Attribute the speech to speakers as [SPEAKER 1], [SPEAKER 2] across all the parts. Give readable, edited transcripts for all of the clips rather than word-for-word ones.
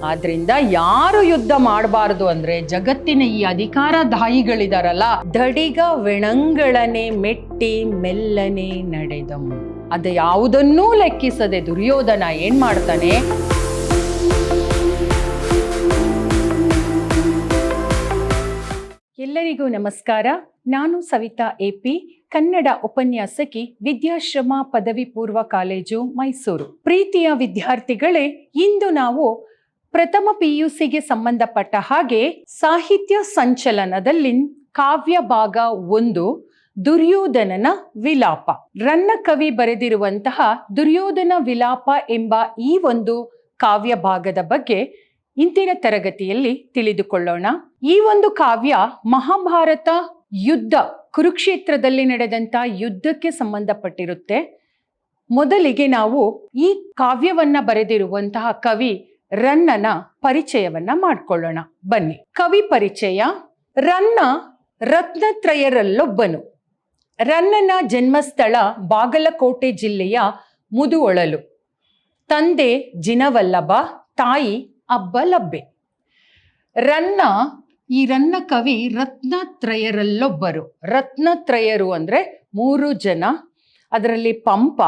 [SPEAKER 1] ಆದ್ರಿಂದ ಯಾರು ಯುದ್ಧ ಮಾಡಬಾರದು ಅಂದ್ರೆ ಜಗತ್ತಿನ ಈ ಅಧಿಕಾರದಾಯಿಗಳಿದಾರಲ್ಲ, ದಡಿಗ ವೆಣಂಗಳನೆ ಮೆಟ್ಟಿ ಮೆಲ್ಲನೆ ನಡೆದಂ. ಅದ ಯಾವುದನ್ನೂ ಲೆಕ್ಕಿಸದೆ ದುರ್ಯೋಧನ ಏನ್ ಮಾಡ್ತಾನೆ, ಎಲ್ಲರಿಗೂ ನಮಸ್ಕಾರ. ನಾನು ಸವಿತಾ ಎಪಿ, ಕನ್ನಡ ಉಪನ್ಯಾಸಕಿ, ವಿದ್ಯಾಶ್ರಮ ಪದವಿ ಪೂರ್ವ ಕಾಲೇಜು, ಮೈಸೂರು. ಪ್ರೀತಿಯ ವಿದ್ಯಾರ್ಥಿಗಳೇ, ಇಂದು ನಾವು ಪ್ರಥಮ PUCಗೆ ಸಂಬಂಧಪಟ್ಟ ಹಾಗೆ ಸಾಹಿತ್ಯ ಸಂಚಲನದಲ್ಲಿ ಕಾವ್ಯ ಭಾಗ 1 ದುರ್ಯೋಧನನ ವಿಲಾಪ, ರನ್ನ ಕವಿ ಬರೆದಿರುವಂತಹ ದುರ್ಯೋಧನ ವಿಲಾಪ ಎಂಬ ಈ ಒಂದು ಕಾವ್ಯ ಭಾಗದ ಬಗ್ಗೆ ಇಂದಿನ ತರಗತಿಯಲ್ಲಿ ತಿಳಿದುಕೊಳ್ಳೋಣ. ಈ ಒಂದು ಕಾವ್ಯ ಮಹಾಭಾರತ ಯುದ್ಧ, ಕುರುಕ್ಷೇತ್ರದಲ್ಲಿ ನಡೆದಂತ ಯುದ್ಧಕ್ಕೆ ಸಂಬಂಧಪಟ್ಟಿರುತ್ತೆ. ಮೊದಲಿಗೆ ನಾವು ಈ ಕಾವ್ಯವನ್ನ ಬರೆದಿರುವಂತಹ ಕವಿ ರನ್ನನ ಪರಿಚಯವನ್ನ ಮಾಡಿಕೊಳ್ಳೋಣ. ಬನ್ನಿ. ಕವಿ ಪರಿಚಯ. ರನ್ನ ರತ್ನತ್ರಯರಲ್ಲೊಬ್ಬನು. ರನ್ನನ ಜನ್ಮಸ್ಥಳ ಬಾಗಲಕೋಟೆ ಜಿಲ್ಲೆಯ ಮುದುವೊಳಲು. ತಂದೆ ಜಿನವಲ್ಲಭ, ತಾಯಿ ಅಬ್ಬಲಬ್ಬೆ. ರನ್ನ ಕವಿ ರತ್ನತ್ರಯರಲ್ಲೊಬ್ಬರು. ರತ್ನತ್ರಯರು ಅಂದ್ರೆ 3 ಜನ. ಅದರಲ್ಲಿ ಪಂಪ,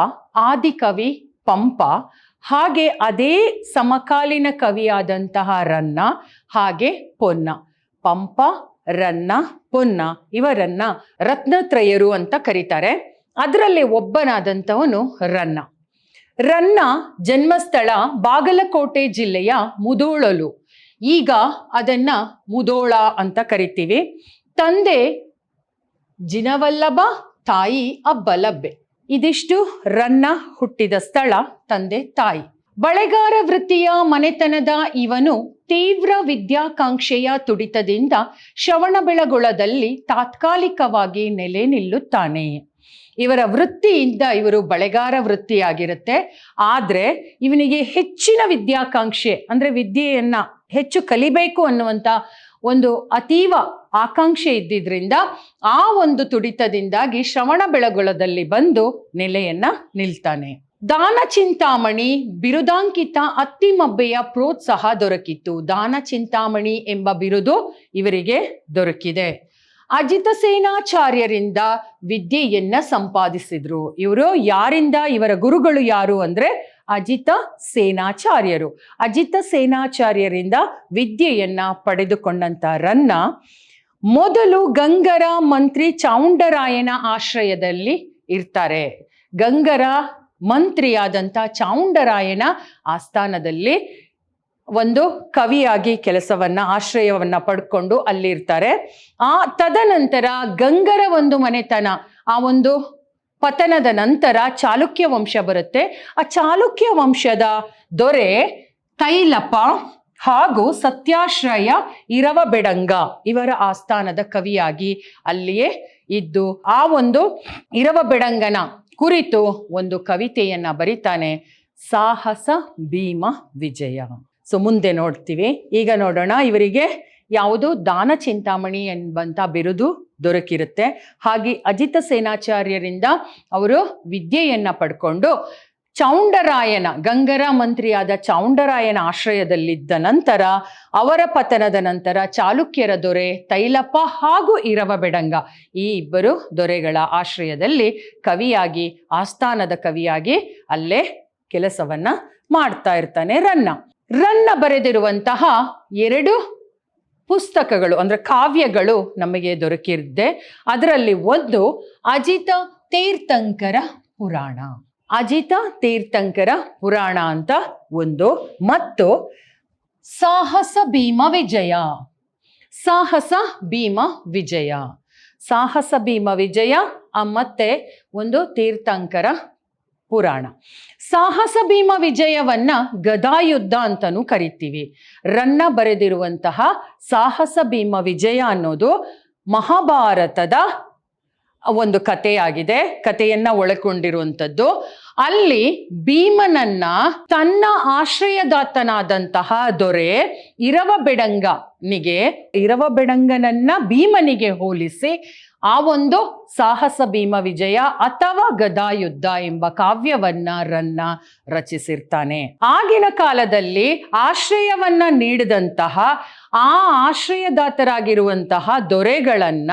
[SPEAKER 1] ಆದಿಕವಿ ಪಂಪ, ಹಾಗೆ ಅದೇ ಸಮಕಾಲೀನ ಕವಿಯಾದಂತಹ ರನ್ನ, ಹಾಗೆ ಪೊನ್ನ. ಪಂಪ, ರನ್ನ, ಪೊನ್ನ ಇವರನ್ನ ರತ್ನತ್ರಯರು ಅಂತ ಕರೀತಾರೆ. ಅದರಲ್ಲಿ ಒಬ್ಬನಾದಂಥವನು ರನ್ನ. ರನ್ನ ಜನ್ಮಸ್ಥಳ ಬಾಗಲಕೋಟೆ ಜಿಲ್ಲೆಯ ಮುಧೋಳಲು. ಈಗ ಅದನ್ನ ಮುಧೋಳ ಅಂತ ಕರಿತೀವಿ. ತಂದೆ ಜಿನವಲ್ಲಭ, ತಾಯಿ ಅಬ್ಬಲಬ್ಬೆ. ಇದಿಷ್ಟು ರನ್ನ ಹುಟ್ಟಿದ ಸ್ಥಳ, ತಂದೆ, ತಾಯಿ. ಬಳೆಗಾರ ವೃತ್ತಿಯ ಮನೆತನದ ಇವನು ತೀವ್ರ ವಿದ್ಯಾಕಾಂಕ್ಷೆಯ ತುಡಿತದಿಂದ ಶ್ರವಣಬೆಳಗೊಳದಲ್ಲಿ ತಾತ್ಕಾಲಿಕವಾಗಿ ನೆಲೆ ನಿಲ್ಲುತ್ತಾನೆ. ಇವರ ವೃತ್ತಿಯಿಂದ ಇವರು ಬಳೆಗಾರ ವೃತ್ತಿಯಾಗಿರುತ್ತೆ. ಆದ್ರೆ ಇವನಿಗೆ ಹೆಚ್ಚಿನ ವಿದ್ಯಾಕಾಂಕ್ಷೆ ಅಂದ್ರೆ ವಿದ್ಯೆಯನ್ನ ಹೆಚ್ಚು ಕಲಿಬೇಕು ಅನ್ನುವಂತ ಒಂದು ಅತೀವ ಆಕಾಂಕ್ಷೆ ಇದ್ದಿದ್ರಿಂದ ಆ ಒಂದು ತುಡಿತದಿಂದಾಗಿ ಶ್ರವಣಬೆಳಗೊಳದಲ್ಲಿ ಬಂದು ನೆಲೆಯನ್ನ ನಿಲ್ತಾನೆ. ದಾನ ಚಿಂತಾಮಣಿ ಬಿರುದಾಂಕಿತ ಅತ್ತಿಮಬ್ಬೆಯ ಪ್ರೋತ್ಸಾಹ ದೊರಕಿತ್ತು. ದಾನ ಚಿಂತಾಮಣಿ ಎಂಬ ಬಿರುದು ಇವರಿಗೆ ದೊರಕಿದೆ. ಅಜಿತ ಸೇನಾಚಾರ್ಯರಿಂದ ವಿದ್ಯೆಯನ್ನ ಸಂಪಾದಿಸಿದ್ರು. ಇವರು ಯಾರಿಂದ? ಇವರ ಗುರುಗಳು ಯಾರು ಅಂದ್ರೆ ಅಜಿತ ಸೇನಾಚಾರ್ಯರು. ಅಜಿತ ಸೇನಾಚಾರ್ಯರಿಂದ ವಿದ್ಯೆಯನ್ನ ಪಡೆದುಕೊಂಡಂತ ರನ್ನ ಮೊದಲು ಗಂಗರ ಮಂತ್ರಿ ಚಾವುಂಡರಾಯನ ಆಶ್ರಯದಲ್ಲಿ ಇರ್ತಾರೆ. ಗಂಗರ ಮಂತ್ರಿಯಾದಂಥ ಚಾವುಂಡರಾಯನ ಆಸ್ಥಾನದಲ್ಲಿ ಒಂದು ಕವಿಯಾಗಿ ಆಶ್ರಯವನ್ನ ಪಡ್ಕೊಂಡು ಅಲ್ಲಿರ್ತಾರೆ. ತದನಂತರ ಗಂಗರ ಒಂದು ಮನೆತನ, ಆ ಒಂದು ಪತನದ ನಂತರ ಚಾಲುಕ್ಯ ವಂಶ ಬರುತ್ತೆ. ಆ ಚಾಲುಕ್ಯ ವಂಶದ ದೊರೆ ತೈಲಪ ಹಾಗೂ ಸತ್ಯಾಶ್ರಯ ಇರವಬೆಡಂಗ ಇವರ ಆಸ್ಥಾನದ ಕವಿಯಾಗಿ ಅಲ್ಲಿಯೇ ಇದ್ದು ಆ ಒಂದು ಇರವಬೆಡಂಗನ ಕುರಿತು ಒಂದು ಕವಿತೆಯನ್ನ ಬರಿತಾನೆ, ಸಾಹಸ ಭೀಮ ವಿಜಯ. ಮುಂದೆ ನೋಡ್ತೀವಿ. ಈಗ ನೋಡೋಣ, ಇವರಿಗೆ ಯಾವುದು ದಾನ ಚಿಂತಾಮಣಿ ಎಂಬಂತ ಬಿರುದು ದೊರಕಿರುತ್ತೆ. ಹಾಗೆ ಅಜಿತ ಸೇನಾಚಾರ್ಯರಿಂದ ಅವರು ವಿದ್ಯೆಯನ್ನ ಪಡ್ಕೊಂಡು ಚಾವುಂಡರಾಯನ, ಗಂಗರ ಮಂತ್ರಿಯಾದ ಚಾವುಂಡರಾಯನ ಆಶ್ರಯದಲ್ಲಿದ್ದ ನಂತರ ಅವರ ಪತನದ ನಂತರ ಚಾಲುಕ್ಯರ ದೊರೆ ತೈಲಪ ಹಾಗೂ ಇರವಬೆಡಂಗ ಈ ಇಬ್ಬರು ದೊರೆಗಳ ಆಶ್ರಯದಲ್ಲಿ ಕವಿಯಾಗಿ, ಆಸ್ಥಾನದ ಕವಿಯಾಗಿ ಅಲ್ಲೇ ಕೆಲಸವನ್ನ ಮಾಡ್ತಾ ಇರ್ತಾನೆ ರನ್ನ ಬರೆದಿರುವಂತಹ 2 ಪುಸ್ತಕಗಳು ಅಂದ್ರೆ ಕಾವ್ಯಗಳು ನಮಗೆ ದೊರಕಿದ್ದೆ. ಅದರಲ್ಲಿ ಒಂದು ಅಜಿತ ತೀರ್ಥಂಕರ ಪುರಾಣ. ಅಜಿತ ತೀರ್ಥಂಕರ ಪುರಾಣ ಅಂತ ಒಂದು, ಮತ್ತು ಸಾಹಸ ಭೀಮ ವಿಜಯ. ಸಾಹಸ ಭೀಮ ವಿಜಯ, ಸಾಹಸ ಭೀಮ ವಿಜಯ ಮತ್ತೆ ಒಂದು ತೀರ್ಥಂಕರ ಪುರಾಣ. ಸಾಹಸ ಭೀಮ ವಿಜಯವನ್ನ ಗದಾಯುದ್ಧ ಅಂತಾನೂ ಕರಿತೀವಿ. ರನ್ನ ಬರೆದಿರುವಂತಹ ಸಾಹಸ ಭೀಮ ವಿಜಯ ಅನ್ನೋದು ಮಹಾಭಾರತದ ಒಂದು ಕಥೆಯಾಗಿದೆ. ಕಥೆಯನ್ನ ಒಳಗೊಂಡಿರುವಂಥದ್ದು. ಅಲ್ಲಿ ಭೀಮನನ್ನ ತನ್ನ ಆಶ್ರಯದಾತನಾದಂತಹ ದೊರೆ ಇರವ ಬೆಡಂಗನನ್ನ ಭೀಮನಿಗೆ ಹೋಲಿಸಿ ಆ ಒಂದು ಸಾಹಸ ಭೀಮ ವಿಜಯ ಅಥವಾ ಗದಾಯುದ್ಧ ಎಂಬ ಕಾವ್ಯವನ್ನ ರನ್ನ ರಚಿಸಿರ್ತಾನೆ. ಆಗಿನ ಕಾಲದಲ್ಲಿ ಆಶ್ರಯವನ್ನ ನೀಡಿದಂತಹ ಆ ಆಶ್ರಯದಾತರಾಗಿರುವಂತಹ ದೊರೆಗಳನ್ನ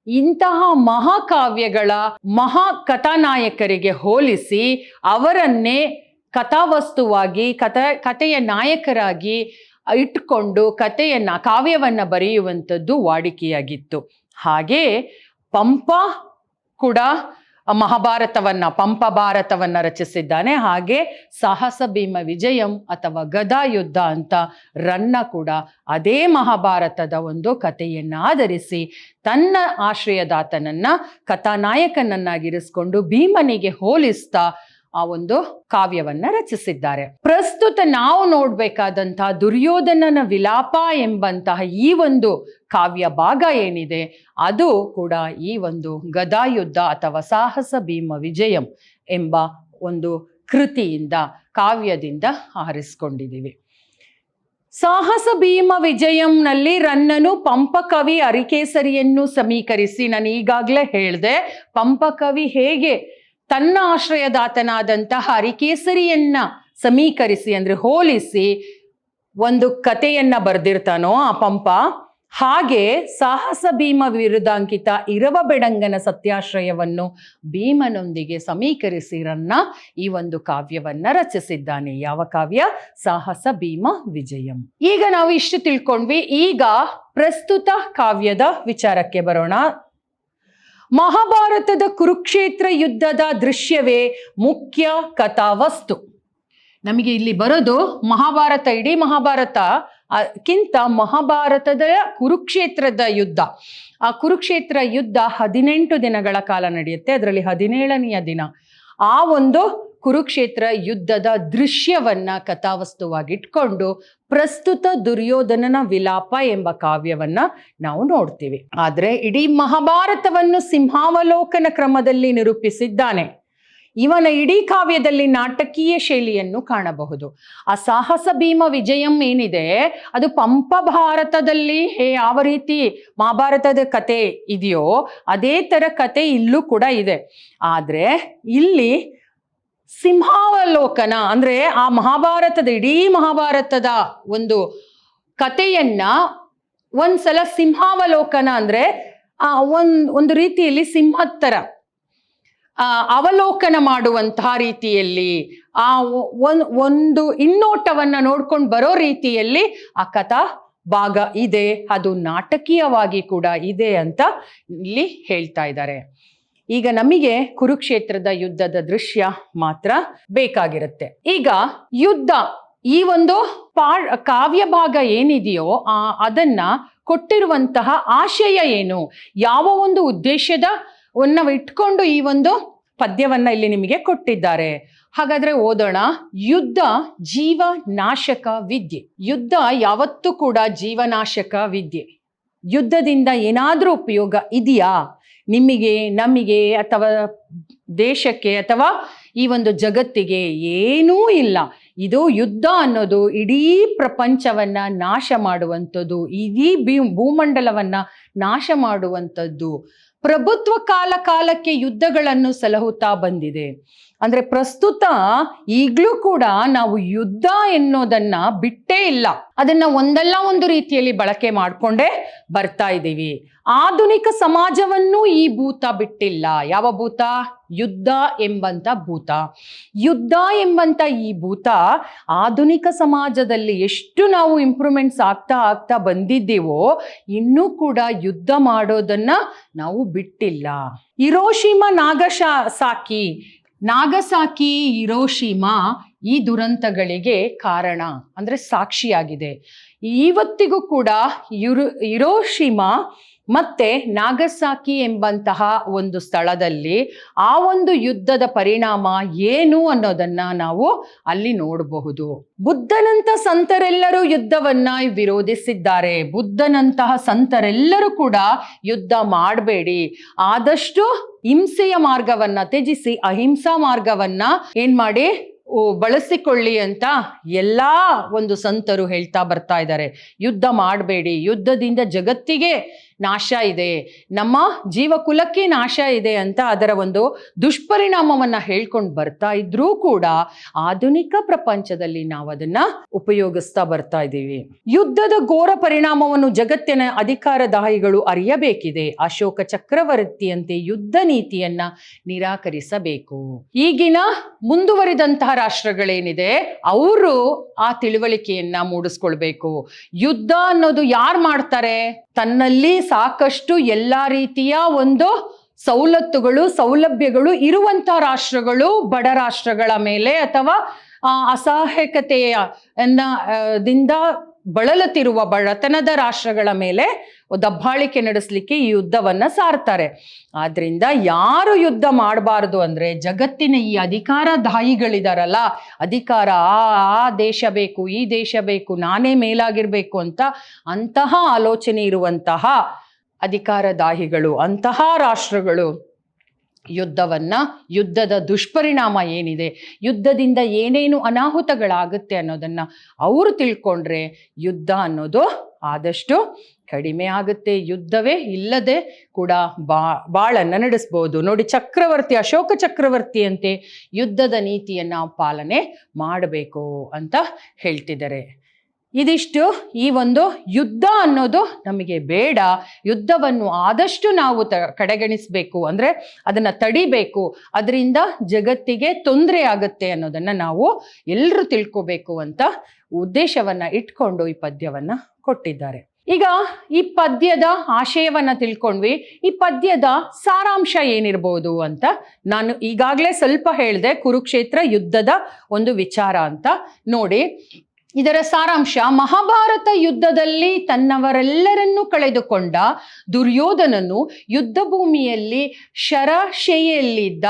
[SPEAKER 1] ಇಂತಹ ಮಹಾಕಾವ್ಯಗಳ ಮಹಾ ಕಥಾನಾಯಕರಿಗೆ ಹೋಲಿಸಿ ಅವರನ್ನೇ ಕಥಾವಸ್ತುವಾಗಿ ಕಥೆಯ ನಾಯಕರಾಗಿ ಇಟ್ಕೊಂಡು ಕಾವ್ಯವನ್ನ ಬರೆಯುವಂಥದ್ದು ವಾಡಿಕೆಯಾಗಿತ್ತು. ಹಾಗೆ ಪಂಪ ಕೂಡ ಪಂಪ ಭಾರತವನ್ನ ರಚಿಸಿದ್ದಾನೆ. ಹಾಗೆ ಸಾಹಸ ಭೀಮ ವಿಜಯಂ ಅಥವಾ ಗದಾಯುದ್ಧ ಅಂತ ರನ್ನ ಕೂಡ ಅದೇ ಮಹಾಭಾರತದ ಒಂದು ಕಥೆಯನ್ನ ಆಧರಿಸಿ ತನ್ನ ಆಶ್ರಯದಾತನನ್ನ ಕಥಾನಾಯಕನನ್ನಾಗಿರಿಸಿಕೊಂಡು ಭೀಮನಿಗೆ ಹೋಲಿಸ್ತಾ ಆ ಒಂದು ಕಾವ್ಯವನ್ನ ರಚಿಸಿದ್ದಾರೆ. ಪ್ರಸ್ತುತ ನಾವು ನೋಡ್ಬೇಕಾದಂತಹ ದುರ್ಯೋಧನನ ವಿಲಾಪ ಎಂಬಂತಹ ಈ ಒಂದು ಕಾವ್ಯ ಭಾಗ ಏನಿದೆ ಅದು ಕೂಡ ಈ ಒಂದು ಗದಾಯುದ್ಧ ಅಥವಾ ಸಾಹಸ ಭೀಮ ವಿಜಯಂ ಎಂಬ ಒಂದು ಕಾವ್ಯದಿಂದ ಆರಿಸ್ಕೊಂಡಿದ್ದೀವಿ. ಸಾಹಸ ಭೀಮ ವಿಜಯಂನಲ್ಲಿ ರನ್ನನು ಪಂಪಕವಿ ಅರಿಕೇಸರಿಯನ್ನು ಸಮೀಕರಿಸಿ, ನಾನು ಈಗಾಗಲೇ ಹೇಳಿದೆ, ಪಂಪಕವಿ ಹೇಗೆ ತನ್ನ ಆಶ್ರಯದಾತನಾದಂತಹ ಅರಿಕೇಸರಿಯನ್ನ ಸಮೀಕರಿಸಿ ಅಂದ್ರೆ ಹೋಲಿಸಿ ಒಂದು ಕಥೆಯನ್ನ ಬರೆದಿರ್ತಾನೋ ಆ ಪಂಪ, ಹಾಗೆ ಸಾಹಸ ಭೀಮ ವಿರುದ್ಧಾಂಕಿತ ಇರವ ಬೆಡಂಗನ ಸತ್ಯಾಶ್ರಯವನ್ನು ಭೀಮನೊಂದಿಗೆ ಸಮೀಕರಿಸಿ ರನ್ನ ಈ ಒಂದು ಕಾವ್ಯವನ್ನ ರಚಿಸಿದ್ದಾನೆ. ಯಾವ ಕಾವ್ಯ? ಸಾಹಸ ಭೀಮ ವಿಜಯಂ. ಈಗ ನಾವು ಇಷ್ಟು ತಿಳ್ಕೊಂಡ್ವಿ. ಈಗ ಪ್ರಸ್ತುತ ಕಾವ್ಯದ ವಿಚಾರಕ್ಕೆ ಬರೋಣ. ಮಹಾಭಾರತದ ಕುರುಕ್ಷೇತ್ರ ಯುದ್ಧದ ದೃಶ್ಯವೇ ಮುಖ್ಯ ಕಥಾವಸ್ತು. ನಮಗೆ ಇಲ್ಲಿ ಬರೋದು ಮಹಾಭಾರತ, ಇಡೀ ಮಹಾಭಾರತಕ್ಕಿಂತ ಮಹಾಭಾರತದ ಕುರುಕ್ಷೇತ್ರದ ಯುದ್ಧ. ಆ ಕುರುಕ್ಷೇತ್ರ ಯುದ್ಧ 18 ದಿನಗಳ ಕಾಲ ನಡೆಯುತ್ತೆ. ಅದರಲ್ಲಿ 17ನೆಯ ದಿನ ಆ ಒಂದು ಕುರುಕ್ಷೇತ್ರ ಯುದ್ಧದ ದೃಶ್ಯವನ್ನ ಕಥಾವಸ್ತುವಾಗಿಟ್ಕೊಂಡು ಪ್ರಸ್ತುತ ದುರ್ಯೋಧನನ ವಿಲಾಪ ಎಂಬ ಕಾವ್ಯವನ್ನ ನಾವು ನೋಡ್ತೀವಿ. ಆದ್ರೆ ಇಡೀ ಮಹಾಭಾರತವನ್ನು ಸಿಂಹಾವಲೋಕನ ಕ್ರಮದಲ್ಲಿ ನಿರೂಪಿಸಿದ್ದಾನೆ. ಇವನ ಇಡೀ ಕಾವ್ಯದಲ್ಲಿ ನಾಟಕೀಯ ಶೈಲಿಯನ್ನು ಕಾಣಬಹುದು. ಆ ಸಾಹಸ ಭೀಮ ವಿಜಯಂ ಏನಿದೆ ಅದು ಪಂಪ ಭಾರತದಲ್ಲಿ ಯಾವ ರೀತಿ ಮಹಾಭಾರತದ ಕತೆ ಇದೆಯೋ ಅದೇ ತರ ಕತೆ ಇಲ್ಲೂ ಕೂಡ ಇದೆ. ಆದ್ರೆ ಇಲ್ಲಿ ಸಿಂಹಾವಲೋಕನ ಅಂದ್ರೆ ಆ ಇಡೀ ಮಹಾಭಾರತದ ಒಂದು ಕಥೆಯನ್ನ ಒಂದ್ಸಲ ಸಿಂಹಾವಲೋಕನ ಅಂದ್ರೆ ಒಂದು ರೀತಿಯಲ್ಲಿ ಸಿಂಹತ್ತರ ಅವಲೋಕನ ಮಾಡುವಂತಹ ರೀತಿಯಲ್ಲಿ ಆ ಒಂದು ಇನ್ನೋಟವನ್ನ ನೋಡ್ಕೊಂಡು ಬರೋ ರೀತಿಯಲ್ಲಿ ಆ ಕಥಾ ಭಾಗ ಇದೆ. ಅದು ನಾಟಕೀಯವಾಗಿ ಕೂಡ ಇದೆ ಅಂತ ಇಲ್ಲಿ ಹೇಳ್ತಾ ಇದ್ದಾರೆ. ಈಗ ನಮಗೆ ಕುರುಕ್ಷೇತ್ರದ ಯುದ್ಧದ ದೃಶ್ಯ ಮಾತ್ರ ಬೇಕಾಗಿರುತ್ತೆ. ಈಗ ಯುದ್ಧ ಈ ಒಂದು ಕಾವ್ಯ ಭಾಗ ಏನಿದೆಯೋ ಅದನ್ನ ಕೊಟ್ಟಿರುವಂತಹ ಆಶಯ ಏನು, ಯಾವ ಒಂದು ಉದ್ದೇಶದವನ್ನ ಇಟ್ಕೊಂಡು ಈ ಒಂದು ಪದ್ಯವನ್ನ ಇಲ್ಲಿ ನಿಮಗೆ ಕೊಟ್ಟಿದ್ದಾರೆ. ಹಾಗಾದ್ರೆ ಓದೋಣ. ಯುದ್ಧ ಜೀವನಾಶಕ ವಿದ್ಯೆ. ಯುದ್ಧ ಯಾವತ್ತೂ ಕೂಡ ಜೀವನಾಶಕ ವಿದ್ಯೆ. ಯುದ್ಧದಿಂದ ಏನಾದ್ರೂ ಉಪಯೋಗ ಇದೆಯಾ ನಿಮಗೆ, ನಮಗೆ, ಅಥವಾ ದೇಶಕ್ಕೆ, ಅಥವಾ ಈ ಒಂದು ಜಗತ್ತಿಗೆ? ಏನೂ ಇಲ್ಲ. ಇದು ಯುದ್ಧ ಅನ್ನೋದು ಇಡೀ ಪ್ರಪಂಚವನ್ನ ನಾಶ ಮಾಡುವಂಥದ್ದು, ಇಡೀ ಭೂಮಂಡಲವನ್ನ ನಾಶ ಮಾಡುವಂಥದ್ದು. ಪ್ರಭುತ್ವ ಕಾಲಕ್ಕೆ ಯುದ್ಧಗಳನ್ನು ಸಲಹುತ್ತಾ ಬಂದಿದೆ. ಅಂದ್ರೆ ಪ್ರಸ್ತುತ ಈಗಲೂ ಕೂಡ ನಾವು ಯುದ್ಧ ಎನ್ನೋದನ್ನ ಬಿಟ್ಟೇ ಇಲ್ಲ. ಅದನ್ನ ಒಂದಲ್ಲ ಒಂದು ರೀತಿಯಲ್ಲಿ ಬಳಕೆ ಮಾಡ್ಕೊಂಡೇ ಬರ್ತಾ ಇದ್ದೀವಿ. ಆಧುನಿಕ ಸಮಾಜವನ್ನು ಈ ಭೂತ ಬಿಟ್ಟಿಲ್ಲ. ಯಾವ ಭೂತ? ಯುದ್ಧ ಎಂಬಂತ ಭೂತ. ಯುದ್ಧ ಎಂಬಂತ ಈ ಭೂತ ಆಧುನಿಕ ಸಮಾಜದಲ್ಲಿ ಎಷ್ಟು ನಾವು ಇಂಪ್ರೂವ್ಮೆಂಟ್ಸ್ ಆಗ್ತಾ ಬಂದಿದ್ದೀವೋ ಇನ್ನೂ ಕೂಡ ಯುದ್ಧ ಮಾಡೋದನ್ನ ನಾವು ಬಿಟ್ಟಿಲ್ಲ. ಹಿರೋಶಿಮಾ ನಾಗಸಾಕಿ ಹಿರೋಶಿಮಾ ಈ ದುರಂತಗಳಿಗೆ ಕಾರಣ ಅಂದ್ರೆ ಸಾಕ್ಷಿಯಾಗಿದೆ. ಇವತ್ತಿಗೂ ಕೂಡ ಹಿರೋಶಿಮಾ ಮತ್ತೆ ನಾಗಸಾಕಿ ಎಂಬಂತಹ ಒಂದು ಸ್ಥಳದಲ್ಲಿ ಆ ಒಂದು ಯುದ್ಧದ ಪರಿಣಾಮ ಏನು ಅನ್ನೋದನ್ನ ನಾವು ಅಲ್ಲಿ ನೋಡಬಹುದು. ಬುದ್ಧನಂತ ಸಂತರೆಲ್ಲರೂ ಯುದ್ಧವನ್ನ ವಿರೋಧಿಸಿದ್ದಾರೆ. ಬುದ್ಧನಂತಹ ಸಂತರೆಲ್ಲರೂ ಕೂಡ ಯುದ್ಧ ಮಾಡಬೇಡಿ, ಆದಷ್ಟು ಹಿಂಸೆಯ ಮಾರ್ಗವನ್ನ ತ್ಯಜಿಸಿ ಅಹಿಂಸಾ ಮಾರ್ಗವನ್ನ ಏನ್ ಮಾಡಿ ಬಳಸಿಕೊಳ್ಳಿ ಅಂತ ಎಲ್ಲಾ ಒಂದು ಸಂತರು ಹೇಳ್ತಾ ಬರ್ತಾ ಇದ್ದಾರೆ. ಯುದ್ಧ ಮಾಡಬೇಡಿ, ಯುದ್ಧದಿಂದ ಜಗತ್ತಿಗೆ ನಾಶ ಇದೆ, ನಮ್ಮ ಜೀವಕುಲಕ್ಕೆ ನಾಶ ಇದೆ ಅಂತ ಅದರ ಒಂದು ದುಷ್ಪರಿಣಾಮವನ್ನ ಹೇಳ್ಕೊಂಡು ಬರ್ತಾ ಇದ್ರೂ ಕೂಡ ಆಧುನಿಕ ಪ್ರಪಂಚದಲ್ಲಿ ನಾವು ಅದನ್ನ ಉಪಯೋಗಿಸ್ತಾ ಬರ್ತಾ ಇದ್ದೀವಿ. ಯುದ್ಧದ ಘೋರ ಪರಿಣಾಮವನ್ನು ಜಗತ್ತಿನ ಅಧಿಕಾರದಾಹಿಗಳು ಅರಿಯಬೇಕಿದೆ. ಅಶೋಕ ಚಕ್ರವರ್ತಿಯಂತೆ ಯುದ್ಧ ನೀತಿಯನ್ನ ನಿರಾಕರಿಸಬೇಕು. ಈಗಿನ ಮುಂದುವರಿದಂತಹ ರಾಷ್ಟ್ರಗಳೇನಿದೆ ಅವರು ಆ ತಿಳುವಳಿಕೆಯನ್ನ ಮೂಡಿಸ್ಕೊಳ್ಬೇಕು. ಯುದ್ಧ ಅನ್ನೋದು ಯಾರು ಮಾಡ್ತಾರೆ? ತನ್ನಲ್ಲಿ ಸಾಕಷ್ಟು ಎಲ್ಲಾ ರೀತಿಯ ಒಂದು ಸವಲತ್ತುಗಳು ಸೌಲಭ್ಯಗಳು ಇರುವಂತ ರಾಷ್ಟ್ರಗಳು ಬಡ ರಾಷ್ಟ್ರಗಳ ಮೇಲೆ ಅಥವಾ ಅಸಹಾಯಕತೆಯ ದಿಂದ ಬಳಲುತ್ತಿರುವ ಬಡತನದ ರಾಷ್ಟ್ರಗಳ ಮೇಲೆ ದಬ್ಬಾಳಿಕೆ ನಡೆಸಲಿಕ್ಕೆ ಈ ಯುದ್ಧವನ್ನ ಸಾರ್ತಾರೆ. ಆದ್ರಿಂದ ಯಾರು ಯುದ್ಧ ಮಾಡಬಾರದು ಅಂದ್ರೆ ಜಗತ್ತಿನ ಈ ಅಧಿಕಾರದಾಹಿಗಳಿದಾರಲ್ಲ, ಅಧಿಕಾರ ಆ ದೇಶ ಬೇಕು, ಈ ದೇಶ ಬೇಕು, ನಾನೇ ಮೇಲಾಗಿರ್ಬೇಕು ಅಂತ ಅಂತಹ ಆಲೋಚನೆ ಇರುವಂತಹ ಅಧಿಕಾರದಾಹಿಗಳು, ಅಂತಹ ರಾಷ್ಟ್ರಗಳು ಯುದ್ಧದ ದುಷ್ಪರಿಣಾಮ ಏನಿದೆ, ಯುದ್ಧದಿಂದ ಏನೇನು ಅನಾಹುತಗಳಾಗುತ್ತೆ ಅನ್ನೋದನ್ನ ಅವರು ತಿಳ್ಕೊಂಡ್ರೆ ಯುದ್ಧ ಅನ್ನೋದು ಆದಷ್ಟು ಕಡಿಮೆ ಆಗುತ್ತೆ. ಯುದ್ಧವೇ ಇಲ್ಲದೆ ಕೂಡ ಬಾಳನ್ನ ನಡೆಸ್ಬೋದು. ನೋಡಿ, ಅಶೋಕ ಚಕ್ರವರ್ತಿಯಂತೆ ಯುದ್ಧದ ನೀತಿಯನ್ನ ಪಾಲನೆ ಮಾಡಬೇಕು ಅಂತ ಹೇಳ್ತಿದ್ದಾರೆ. ಇದಿಷ್ಟು ಈ ಒಂದು ಯುದ್ಧ ಅನ್ನೋದು ನಮಗೆ ಬೇಡ, ಯುದ್ಧವನ್ನು ಆದಷ್ಟು ನಾವು ಕಡೆಗಣಿಸಬೇಕು, ಅಂದ್ರೆ ಅದನ್ನ ತಡಿಬೇಕು, ಅದರಿಂದ ಜಗತ್ತಿಗೆ ತೊಂದರೆ ಆಗುತ್ತೆ ಅನ್ನೋದನ್ನ ನಾವು ಎಲ್ಲರೂ ತಿಳ್ಕೋಬೇಕು ಅಂತ ಉದ್ದೇಶವನ್ನ ಇಟ್ಕೊಂಡು ಈ ಪದ್ಯವನ್ನ ಕೊಟ್ಟಿದ್ದಾರೆ. ಈಗ ಈ ಪದ್ಯದ ಆಶಯವನ್ನ ತಿಳ್ಕೊಂಡ್ವಿ. ಈ ಪದ್ಯದ ಸಾರಾಂಶ ಏನಿರ್ಬೋದು ಅಂತ ನಾನು ಈಗಾಗಲೇ ಸ್ವಲ್ಪ ಹೇಳಿದೆ, ಕುರುಕ್ಷೇತ್ರ ಯುದ್ಧದ ಒಂದು ವಿಚಾರ ಅಂತ. ನೋಡಿ, ಇದರ ಸಾರಾಂಶ: ಮಹಾಭಾರತ ಯುದ್ಧದಲ್ಲಿ ತನ್ನವರೆಲ್ಲರನ್ನೂ ಕಳೆದುಕೊಂಡ ದುರ್ಯೋಧನನು ಯುದ್ಧ ಭೂಮಿಯಲ್ಲಿ ಶರಶಯ್ಯೆಯಲ್ಲಿದ್ದ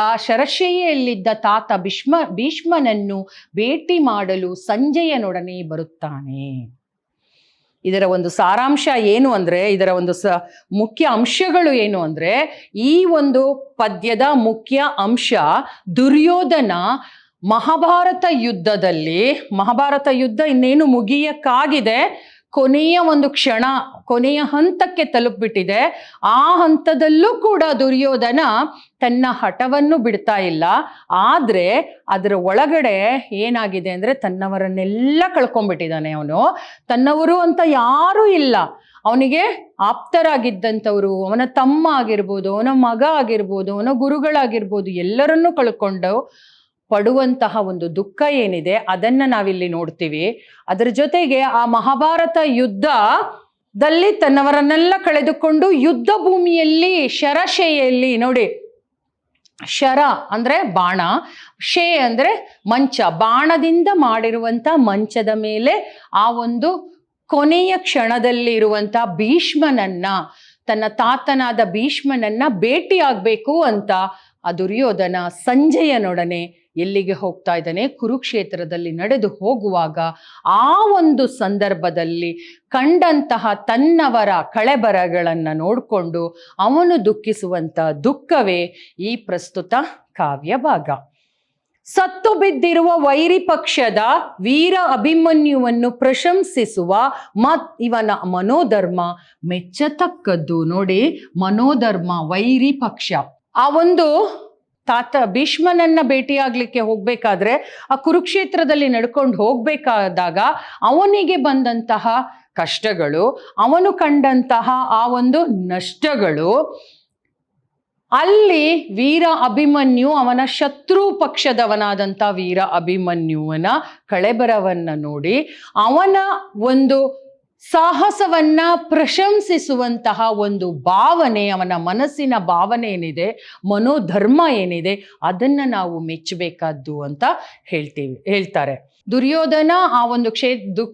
[SPEAKER 1] ತಾತ ಭೀಷ್ಮನನ್ನು ಭೇಟಿ ಮಾಡಲು ಸಂಜಯನೊಡನೆ ಬರುತ್ತಾನೆ. ಇದರ ಒಂದು ಸಾರಾಂಶ ಏನು ಅಂದ್ರೆ, ಇದರ ಒಂದು ಮುಖ್ಯ ಅಂಶಗಳು ಏನು ಅಂದ್ರೆ, ಈ ಒಂದು ಪದ್ಯದ ಮುಖ್ಯ ಅಂಶ ದುರ್ಯೋಧನ ಮಹಾಭಾರತ ಯುದ್ಧ ಇನ್ನೇನು ಮುಗಿಯಕ್ಕಾಗಿದೆ, ಕೊನೆಯ ಒಂದು ಕ್ಷಣ, ಕೊನೆಯ ಹಂತಕ್ಕೆ ತಲುಪಿಬಿಟ್ಟಿದೆ. ಆ ಹಂತದಲ್ಲೂ ಕೂಡ ದುರ್ಯೋಧನ ತನ್ನ ಹಠವನ್ನು ಬಿಡ್ತಾ ಇಲ್ಲ. ಆದ್ರೆ ಅದರ ಒಳಗಡೆ ಏನಾಗಿದೆ ಅಂದ್ರೆ, ತನ್ನವರನ್ನೆಲ್ಲ ಕಳ್ಕೊಂಡ್ಬಿಟ್ಟಿದ್ದಾನೆ. ಅವನು ತನ್ನವರು ಅಂತ ಯಾರೂ ಇಲ್ಲ. ಅವನಿಗೆ ಆಪ್ತರಾಗಿದ್ದಂಥವ್ರು, ಅವನ ತಮ್ಮ ಆಗಿರ್ಬೋದು, ಅವನ ಮಗ ಆಗಿರ್ಬೋದು, ಅವನ ಗುರುಗಳಾಗಿರ್ಬೋದು, ಎಲ್ಲರನ್ನೂ ಕಳ್ಕೊಂಡು ಪಡುವಂತಹ ಒಂದು ದುಃಖ ಏನಿದೆ ಅದನ್ನ ನಾವಿಲ್ಲಿ ನೋಡ್ತೀವಿ. ಅದರ ಜೊತೆಗೆ ಆ ಮಹಾಭಾರತ ಯುದ್ಧದಲ್ಲಿ ತನ್ನವರನ್ನೆಲ್ಲ ಕಳೆದುಕೊಂಡು ಯುದ್ಧ ಭೂಮಿಯಲ್ಲಿ ಶರಶಯ್ಯಲ್ಲಿ, ನೋಡಿ, ಶರ ಅಂದ್ರೆ ಬಾಣ, ಶೇ ಅಂದ್ರೆ ಮಂಚ, ಬಾಣದಿಂದ ಮಾಡಿರುವಂತ ಮಂಚದ ಮೇಲೆ ಆ ಒಂದು ಕೊನೆಯ ಕ್ಷಣದಲ್ಲಿ ಇರುವಂತ ಭೀಷ್ಮನನ್ನ, ತನ್ನ ತಾತನಾದ ಭೀಷ್ಮನನ್ನ ಭೇಟಿ ಆಗ್ಬೇಕು ಅಂತ ಆ ದುರ್ಯೋಧನ ಸಂಜಯನೊಡನೆ ಎಲ್ಲಿಗೆ ಹೋಗ್ತಾ ಇದ್ದಾನೆ? ಕುರುಕ್ಷೇತ್ರದಲ್ಲಿ ನಡೆದು ಹೋಗುವಾಗ ಆ ಒಂದು ಸಂದರ್ಭದಲ್ಲಿ ಕಂಡಂತಹ ತನ್ನವರ ಕಳೆಬರಗಳನ್ನ ನೋಡಿಕೊಂಡು ಅವನು ದುಃಖಿಸುವಂತ ದುಃಖವೇ ಈ ಪ್ರಸ್ತುತ ಕಾವ್ಯ ಭಾಗ. ಸತ್ತು ಬಿದ್ದಿರುವ ವೈರಿ ಪಕ್ಷದ ವೀರ ಅಭಿಮನ್ಯುವನ್ನು ಪ್ರಶಂಸಿಸುವ ಇವನ ಮನೋಧರ್ಮ ಮೆಚ್ಚತಕ್ಕದ್ದು. ನೋಡಿ, ಮನೋಧರ್ಮ, ವೈರಿ ಪಕ್ಷ. ಆ ಒಂದು ತಾತ ಭೀಷ್ಮನನ್ನ ಭೇಟಿಯಾಗ್ಲಿಕ್ಕೆ ಹೋಗ್ಬೇಕಾದ್ರೆ ಆ ಕುರುಕ್ಷೇತ್ರದಲ್ಲಿ ನಡ್ಕೊಂಡು ಹೋಗ್ಬೇಕಾದಾಗ ಅವನಿಗೆ ಬಂದಂತಹ ಕಷ್ಟಗಳು, ಅವನು ಕಂಡಂತಹ ಆ ಒಂದು ನಷ್ಟಗಳು, ಅಲ್ಲಿ ವೀರ ಅಭಿಮನ್ಯು, ಅವನ ಶತ್ರು ಪಕ್ಷದವನಾದಂಥ ವೀರ ಅಭಿಮನ್ಯುವನ ಕಳೆಬರವನ್ನ ನೋಡಿ ಅವನ ಒಂದು ಸಾಹಸವನ್ನ ಪ್ರಶಂಸಿಸುವಂತಹ ಒಂದು ಭಾವನೆ, ಅವನ ಮನಸ್ಸಿನ ಭಾವನೆ ಏನಿದೆ, ಮನೋಧರ್ಮ ಏನಿದೆ, ಅದನ್ನ ನಾವು ಮೆಚ್ಚಬೇಕಾದ್ದು ಅಂತ ಹೇಳ್ತಾರೆ. ದುರ್ಯೋಧನ ಆ ಒಂದು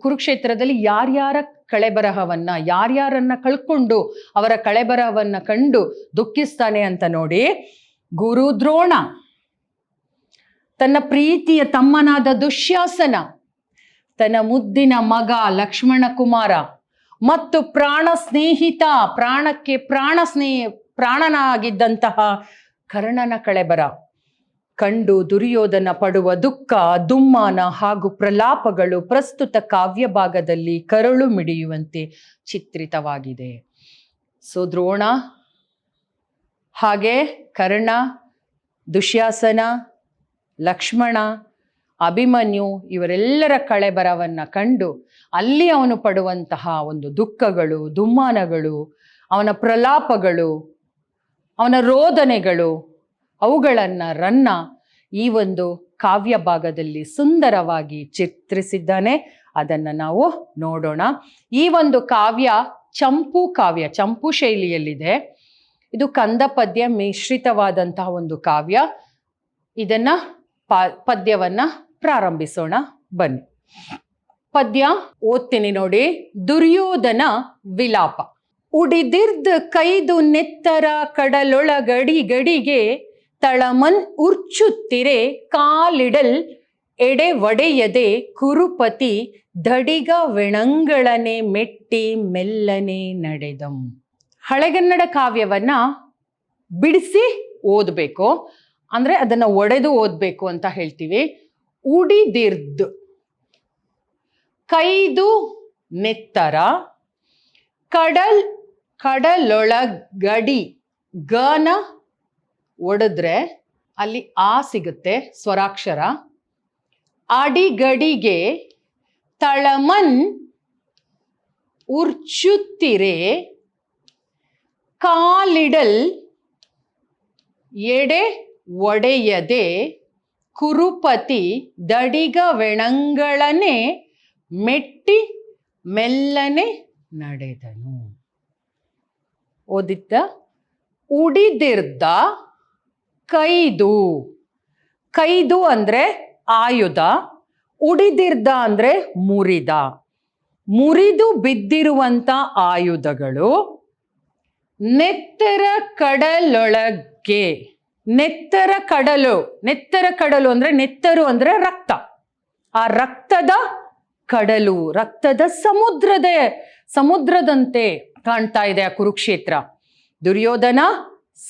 [SPEAKER 1] ಕುರುಕ್ಷೇತ್ರದಲ್ಲಿ ಯಾರ್ಯಾರ ಕಳೆಬರಹವನ್ನ, ಯಾರ್ಯಾರನ್ನ ಕಳ್ಕೊಂಡು ಅವರ ಕಳೆಬರಹವನ್ನ ಕಂಡು ದುಃಖಿಸ್ತಾನೆ ಅಂತ ನೋಡಿ. ಗುರು ದ್ರೋಣ, ತನ್ನ ಪ್ರೀತಿಯ ತಮ್ಮನಾದ ದುಶ್ಯಾಸನ, ತನ್ನ ಮುದ್ದಿನ ಮಗ ಲಕ್ಷ್ಮಣ ಕುಮಾರ ಮತ್ತು ಪ್ರಾಣ ಸ್ನೇಹಿತ, ಪ್ರಾಣನಾಗಿದ್ದಂತಹ ಕರ್ಣನ ಕಳೆಬರ, ಕಂಡು ದುರ್ಯೋಧನ ಪಡುವ ದುಃಖ, ದುಮ್ಮಾನ ಹಾಗೂ ಪ್ರಲಾಪಗಳು ಪ್ರಸ್ತುತ ಕಾವ್ಯ ಭಾಗದಲ್ಲಿ ಕರುಳು ಮಿಡಿಯುವಂತೆ ಚಿತ್ರಿತವಾಗಿದೆ. ಸೊ ದ್ರೋಣ, ಹಾಗೆ ಕರ್ಣ, ದುಶ್ಯಾಸನ, ಲಕ್ಷ್ಮಣ, ಅಭಿಮನ್ಯು ಇವರೆಲ್ಲರ ಕಳೆಬರವನ್ನು ಕಂಡು ಅಲ್ಲಿ ಅವನು ಪಡುವಂತಹ ಒಂದು ದುಃಖಗಳು, ದುಮ್ಮಾನಗಳು, ಅವನ ಪ್ರಲಾಪಗಳು, ಅವನ ರೋದನೆಗಳು, ಅವುಗಳನ್ನು ಈ ಒಂದು ಕಾವ್ಯ ಭಾಗದಲ್ಲಿ ಸುಂದರವಾಗಿ ಚಿತ್ರಿಸಿದ್ದಾನೆ. ಅದನ್ನು ನಾವು ನೋಡೋಣ. ಈ ಒಂದು ಕಾವ್ಯ ಚಂಪು ಕಾವ್ಯ, ಚಂಪು ಶೈಲಿಯಲ್ಲಿದೆ. ಇದು ಕಂದ ಪದ್ಯ ಮಿಶ್ರಿತವಾದಂತಹ ಒಂದು ಕಾವ್ಯ. ಇದನ್ನ ಪದ್ಯವನ್ನ ಪ್ರಾರಂಭಿಸೋಣ ಬನ್ನಿ. ಪದ್ಯ ಓದ್ತೀನಿ ನೋಡಿ. ದುರ್ಯೋಧನ ವಿಲಾಪ. ಉಡಿದಿರ್ದ್ ಕೈದು ನೆತ್ತರ ಕಡಲೊಳಗಡಿ ಗಡಿಗೆ ತಳಮನ್ ಉರ್ಚುತ್ತಿರೆ ಕಾಲಿಡಲ್ ಎಡೆ ಒಡೆಯದೆ ಕುರುಪತಿ ದಡಿಗ ವೆಣಂಗಳನೆ ಮೆಟ್ಟಿ ಮೆಲ್ಲನೆ ನಡೆದಂ. ಹಳೆಗನ್ನಡ ಕಾವ್ಯವನ್ನ ಬಿಡಿಸಿ ಓದಬೇಕು, ಅಂದ್ರೆ ಅದನ್ನ ಒಡೆದು ಓದಬೇಕು ಅಂತ ಹೇಳ್ತೀವಿ. ಉಡಿದಿರ್ದ್ ಕೈದು ನೆತ್ತರ ಕಡಲೊಳಗಡಿ, ಗನ ಒಡೆದ್ರೆ ಅಲ್ಲಿ ಆ ಸಿಗುತ್ತೆ ಸ್ವರಾಕ್ಷರ. ಅಡಿಗಡಿಗೆ ತಳಮನ್ ಉರ್ಚುತ್ತಿರೆ ಕಾಲಿಡಲ್ ಎಡೆ ಒಡೆಯದೆ ಕುರುಪತಿ ದಡಿಗ ವೆಣಂಗಳನೆ ಮೆಟ್ಟಿ ಮೆಲ್ಲನೆ ನಡೆದನು. ಓದಿದ್ದ. ಉಡಿದಿರ್ದ ಕೈದು. ಕೈದು ಅಂದ್ರೆ ಆಯುಧ, ಉಡಿದಿರ್ದ ಅಂದ್ರೆ ಮುರಿದ. ಮುರಿದು ಬಿದ್ದಿರುವಂತ ಆಯುಧಗಳು ನೆತ್ತರ ಕಡಲೊಳಗೆ. ನೆತ್ತರ ಕಡಲು, ನೆತ್ತರ ಕಡಲು ಅಂದ್ರೆ ನೆತ್ತರು ಅಂದ್ರೆ ರಕ್ತ. ಆ ರಕ್ತದ ಕಡಲು, ರಕ್ತದ ಸಮುದ್ರದಂತೆ ಕಾಣ್ತಾ ಇದೆ ಆ ಕುರುಕ್ಷೇತ್ರ. ದುರ್ಯೋಧನ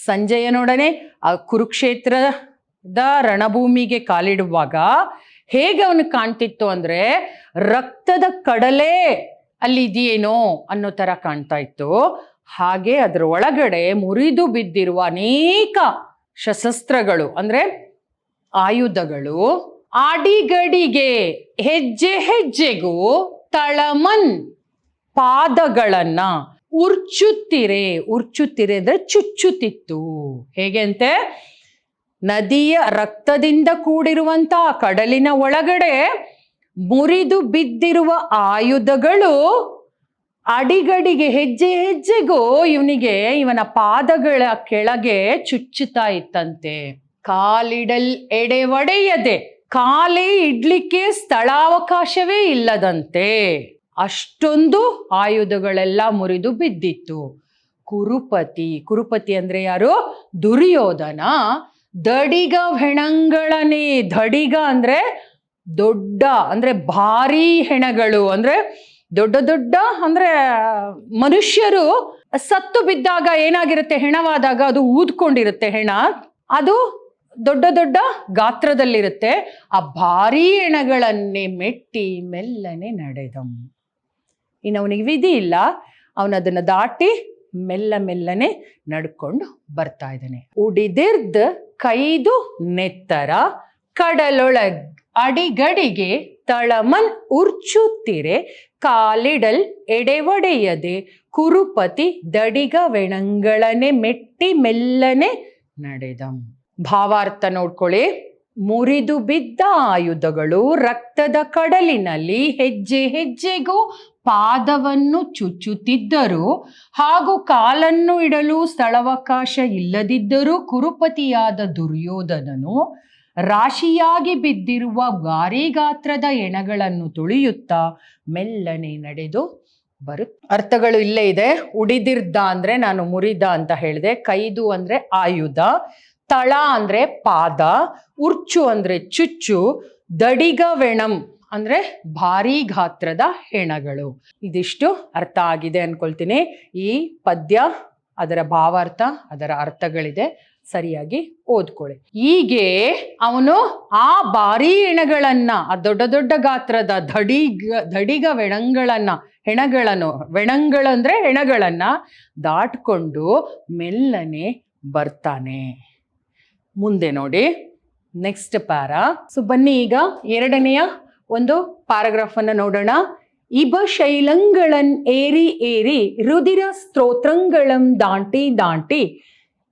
[SPEAKER 1] ಸಂಜಯನೊಡನೆ ಆ ಕುರುಕ್ಷೇತ್ರದ ರಣಭೂಮಿಗೆ ಕಾಲಿಡುವಾಗ ಹೇಗೆ ಅವನಿಗೆ ಕಾಣ್ತಿತ್ತು ಅಂದ್ರೆ ರಕ್ತದ ಕಡಲೆ ಅಲ್ಲಿ ಇದೆಯೇನೋ ಅನ್ನೋ ತರ ಕಾಣ್ತಾ ಇತ್ತು. ಹಾಗೆ ಅದರ ಒಳಗಡೆ ಮುರಿದು ಬಿದ್ದಿರುವ ಅನೇಕ ಶಸ್ತ್ರಾಸ್ತ್ರಗಳು ಅಂದ್ರೆ ಆಯುಧಗಳು. ಅಡಿಗಡಿಗೆ, ಹೆಜ್ಜೆ ಹೆಜ್ಜೆಗೂ ತಳಮನ್ ಪಾದಗಳನ್ನ ಉರ್ಚುತ್ತಿರೆ. ಉರ್ಚುತ್ತಿರೆ ಅಂದ್ರೆ ಚುಚ್ಚುತ್ತಿತ್ತು. ಹೇಗೆ ಅಂತೆ, ನದಿಯ ರಕ್ತದಿಂದ ಕೂಡಿರುವಂತ ಕಡಲಿನ ಒಳಗಡೆ ಮುರಿದು ಬಿದ್ದಿರುವ ಆಯುಧಗಳು ಅಡಿಗಡಿಗೆ, ಹೆಜ್ಜೆ ಹೆಜ್ಜೆಗೂ ಇವನ ಪಾದಗಳ ಕೆಳಗೆ ಚುಚ್ಚುತ್ತಾ ಇತ್ತಂತೆ. ಕಾಲಿಡಲ್ ಎಡೆ ಒಡೆಯದೆ, ಕಾಲೇ ಇಡ್ಲಿಕ್ಕೆ ಸ್ಥಳಾವಕಾಶವೇ ಇಲ್ಲದಂತೆ ಅಷ್ಟೊಂದು ಆಯುಧಗಳೆಲ್ಲ ಮುರಿದು ಬಿದ್ದಿತ್ತು. ಕುರುಪತಿ ಅಂದ್ರೆ ಯಾರು? ದುರ್ಯೋಧನ. ದಡಿಗ ಹೆಣಗಳನೆ. ದಡಿಗ ಅಂದ್ರೆ ದೊಡ್ಡ, ಅಂದ್ರೆ ಭಾರೀ ಹೆಣಗಳು, ಅಂದ್ರೆ ದೊಡ್ಡ ಅಂದ್ರೆ ಮನುಷ್ಯರು ಸತ್ತು ಬಿದ್ದಾಗ ಏನಾಗಿರುತ್ತೆ, ಹೆಣವಾದಾಗ ಅದು ಊದ್ಕೊಂಡಿರುತ್ತೆ ಹೆಣ, ಅದು ದೊಡ್ಡ ಗಾತ್ರದಲ್ಲಿರುತ್ತೆ. ಆ ಭಾರೀ ಹೆಣಗಳನ್ನೇ ಮೆಟ್ಟಿ ಮೆಲ್ಲನೆ ನಡೆದಂ. ಇನ್ನು ಅವನಿಗೆ ವಿಧಿ ಇಲ್ಲ, ಅವನದನ್ನ ದಾಟಿ ಮೆಲ್ಲನೆ ನಡ್ಕೊಂಡು ಬರ್ತಾ ಇದ್ದಾನೆ. ಉಡಿದಿರ್ದ್ ಕೈದು ನೆತ್ತರ ಕಡಲೊಳಗ್ ಅಡಿಗಡಿಗೆ ತಳಮನ್ ಉರ್ಚುತ್ತಿರೆ ಕಾಲಿಡಲ್ ಎಡೆವಡೆಯದೆ ಕುರುಪತಿ ದಡಿಗ ವೆಣಂಗಳನೆ ಮೆಟ್ಟಿ ಮೆಲ್ಲನೆ ನಡೆದಂ. ಭಾವಾರ್ಥ ನೋಡ್ಕೊಳ್ಳಿ. ಮುರಿದು ಬಿದ್ದ ಆಯುಧಗಳು ರಕ್ತದ ಕಡಲಿನಲ್ಲಿ ಹೆಜ್ಜೆ ಹೆಜ್ಜೆಗೂ ಪಾದವನ್ನು ಚುಚ್ಚುತ್ತಿದ್ದರು, ಹಾಗೂ ಕಾಲನ್ನು ಇಡಲು ಸ್ಥಳಾವಕಾಶ ಇಲ್ಲದಿದ್ದರೂ ಕುರುಪತಿಯಾದ ದುರ್ಯೋಧನನು ರಾಶಿಯಾಗಿ ಬಿದ್ದಿರುವ ಭಾರೀ ಗಾತ್ರದ ಎಣಗಳನ್ನು ತುಳಿಯುತ್ತಾ ಮೆಲ್ಲನೆ ನಡೆದು ಅರ್ಥಗಳು ಇಲ್ಲೇ ಇದೆ. ಉಡಿದಿರ್ದ ಅಂದ್ರೆ ನಾನು ಮುರಿದ ಅಂತ ಹೇಳಿದೆ. ಕೈದು ಅಂದ್ರೆ ಆಯುಧ, ತಳ ಅಂದ್ರೆ ಪಾದ, ಉರ್ಚು ಅಂದ್ರೆ ಚುಚ್ಚು, ದಡಿಗ ವೆಣಂ ಅಂದ್ರೆ ಭಾರೀ ಗಾತ್ರದ ಹೆಣಗಳು. ಇದಿಷ್ಟು ಅರ್ಥ ಆಗಿದೆ ಅನ್ಕೊಳ್ತೀನಿ. ಈ ಪದ್ಯ, ಅದರ ಭಾವಾರ್ಥ, ಅದರ ಅರ್ಥಗಳಿದೆ. ಸರಿಯಾಗಿ ಓದ್ಕೊಳ್ಳಿ. ಹೀಗೆ ಅವನು ಆ ಭಾರೀ ಹೆಣಗಳನ್ನ, ಆ ದೊಡ್ಡ ದೊಡ್ಡ ಗಾತ್ರದ ಧಡಿಗ ಹೆಣಗಳಂದ್ರೆ ಹೆಣಗಳನ್ನ ದಾಟ್ಕೊಂಡು ಮೆಲ್ಲನೆ ಬರ್ತಾನೆ. ಮುಂದೆ ನೋಡಿ ನೆಕ್ಸ್ಟ್ ಪ್ಯಾರಾ. ಸೊ ಬನ್ನಿ ಈಗ ಎರಡನೆಯ ಒಂದು ಪ್ಯಾರಾಗ್ರಾಫ್ ಅನ್ನ ನೋಡೋಣ. ಇಬ ಶೈಲಂಗಳನ್ ಏರಿ ಏರಿ ರುದಿರ ಸ್ತೋತ್ರಗಳಂ ದಾಂಟಿ ದಾಂಟಿ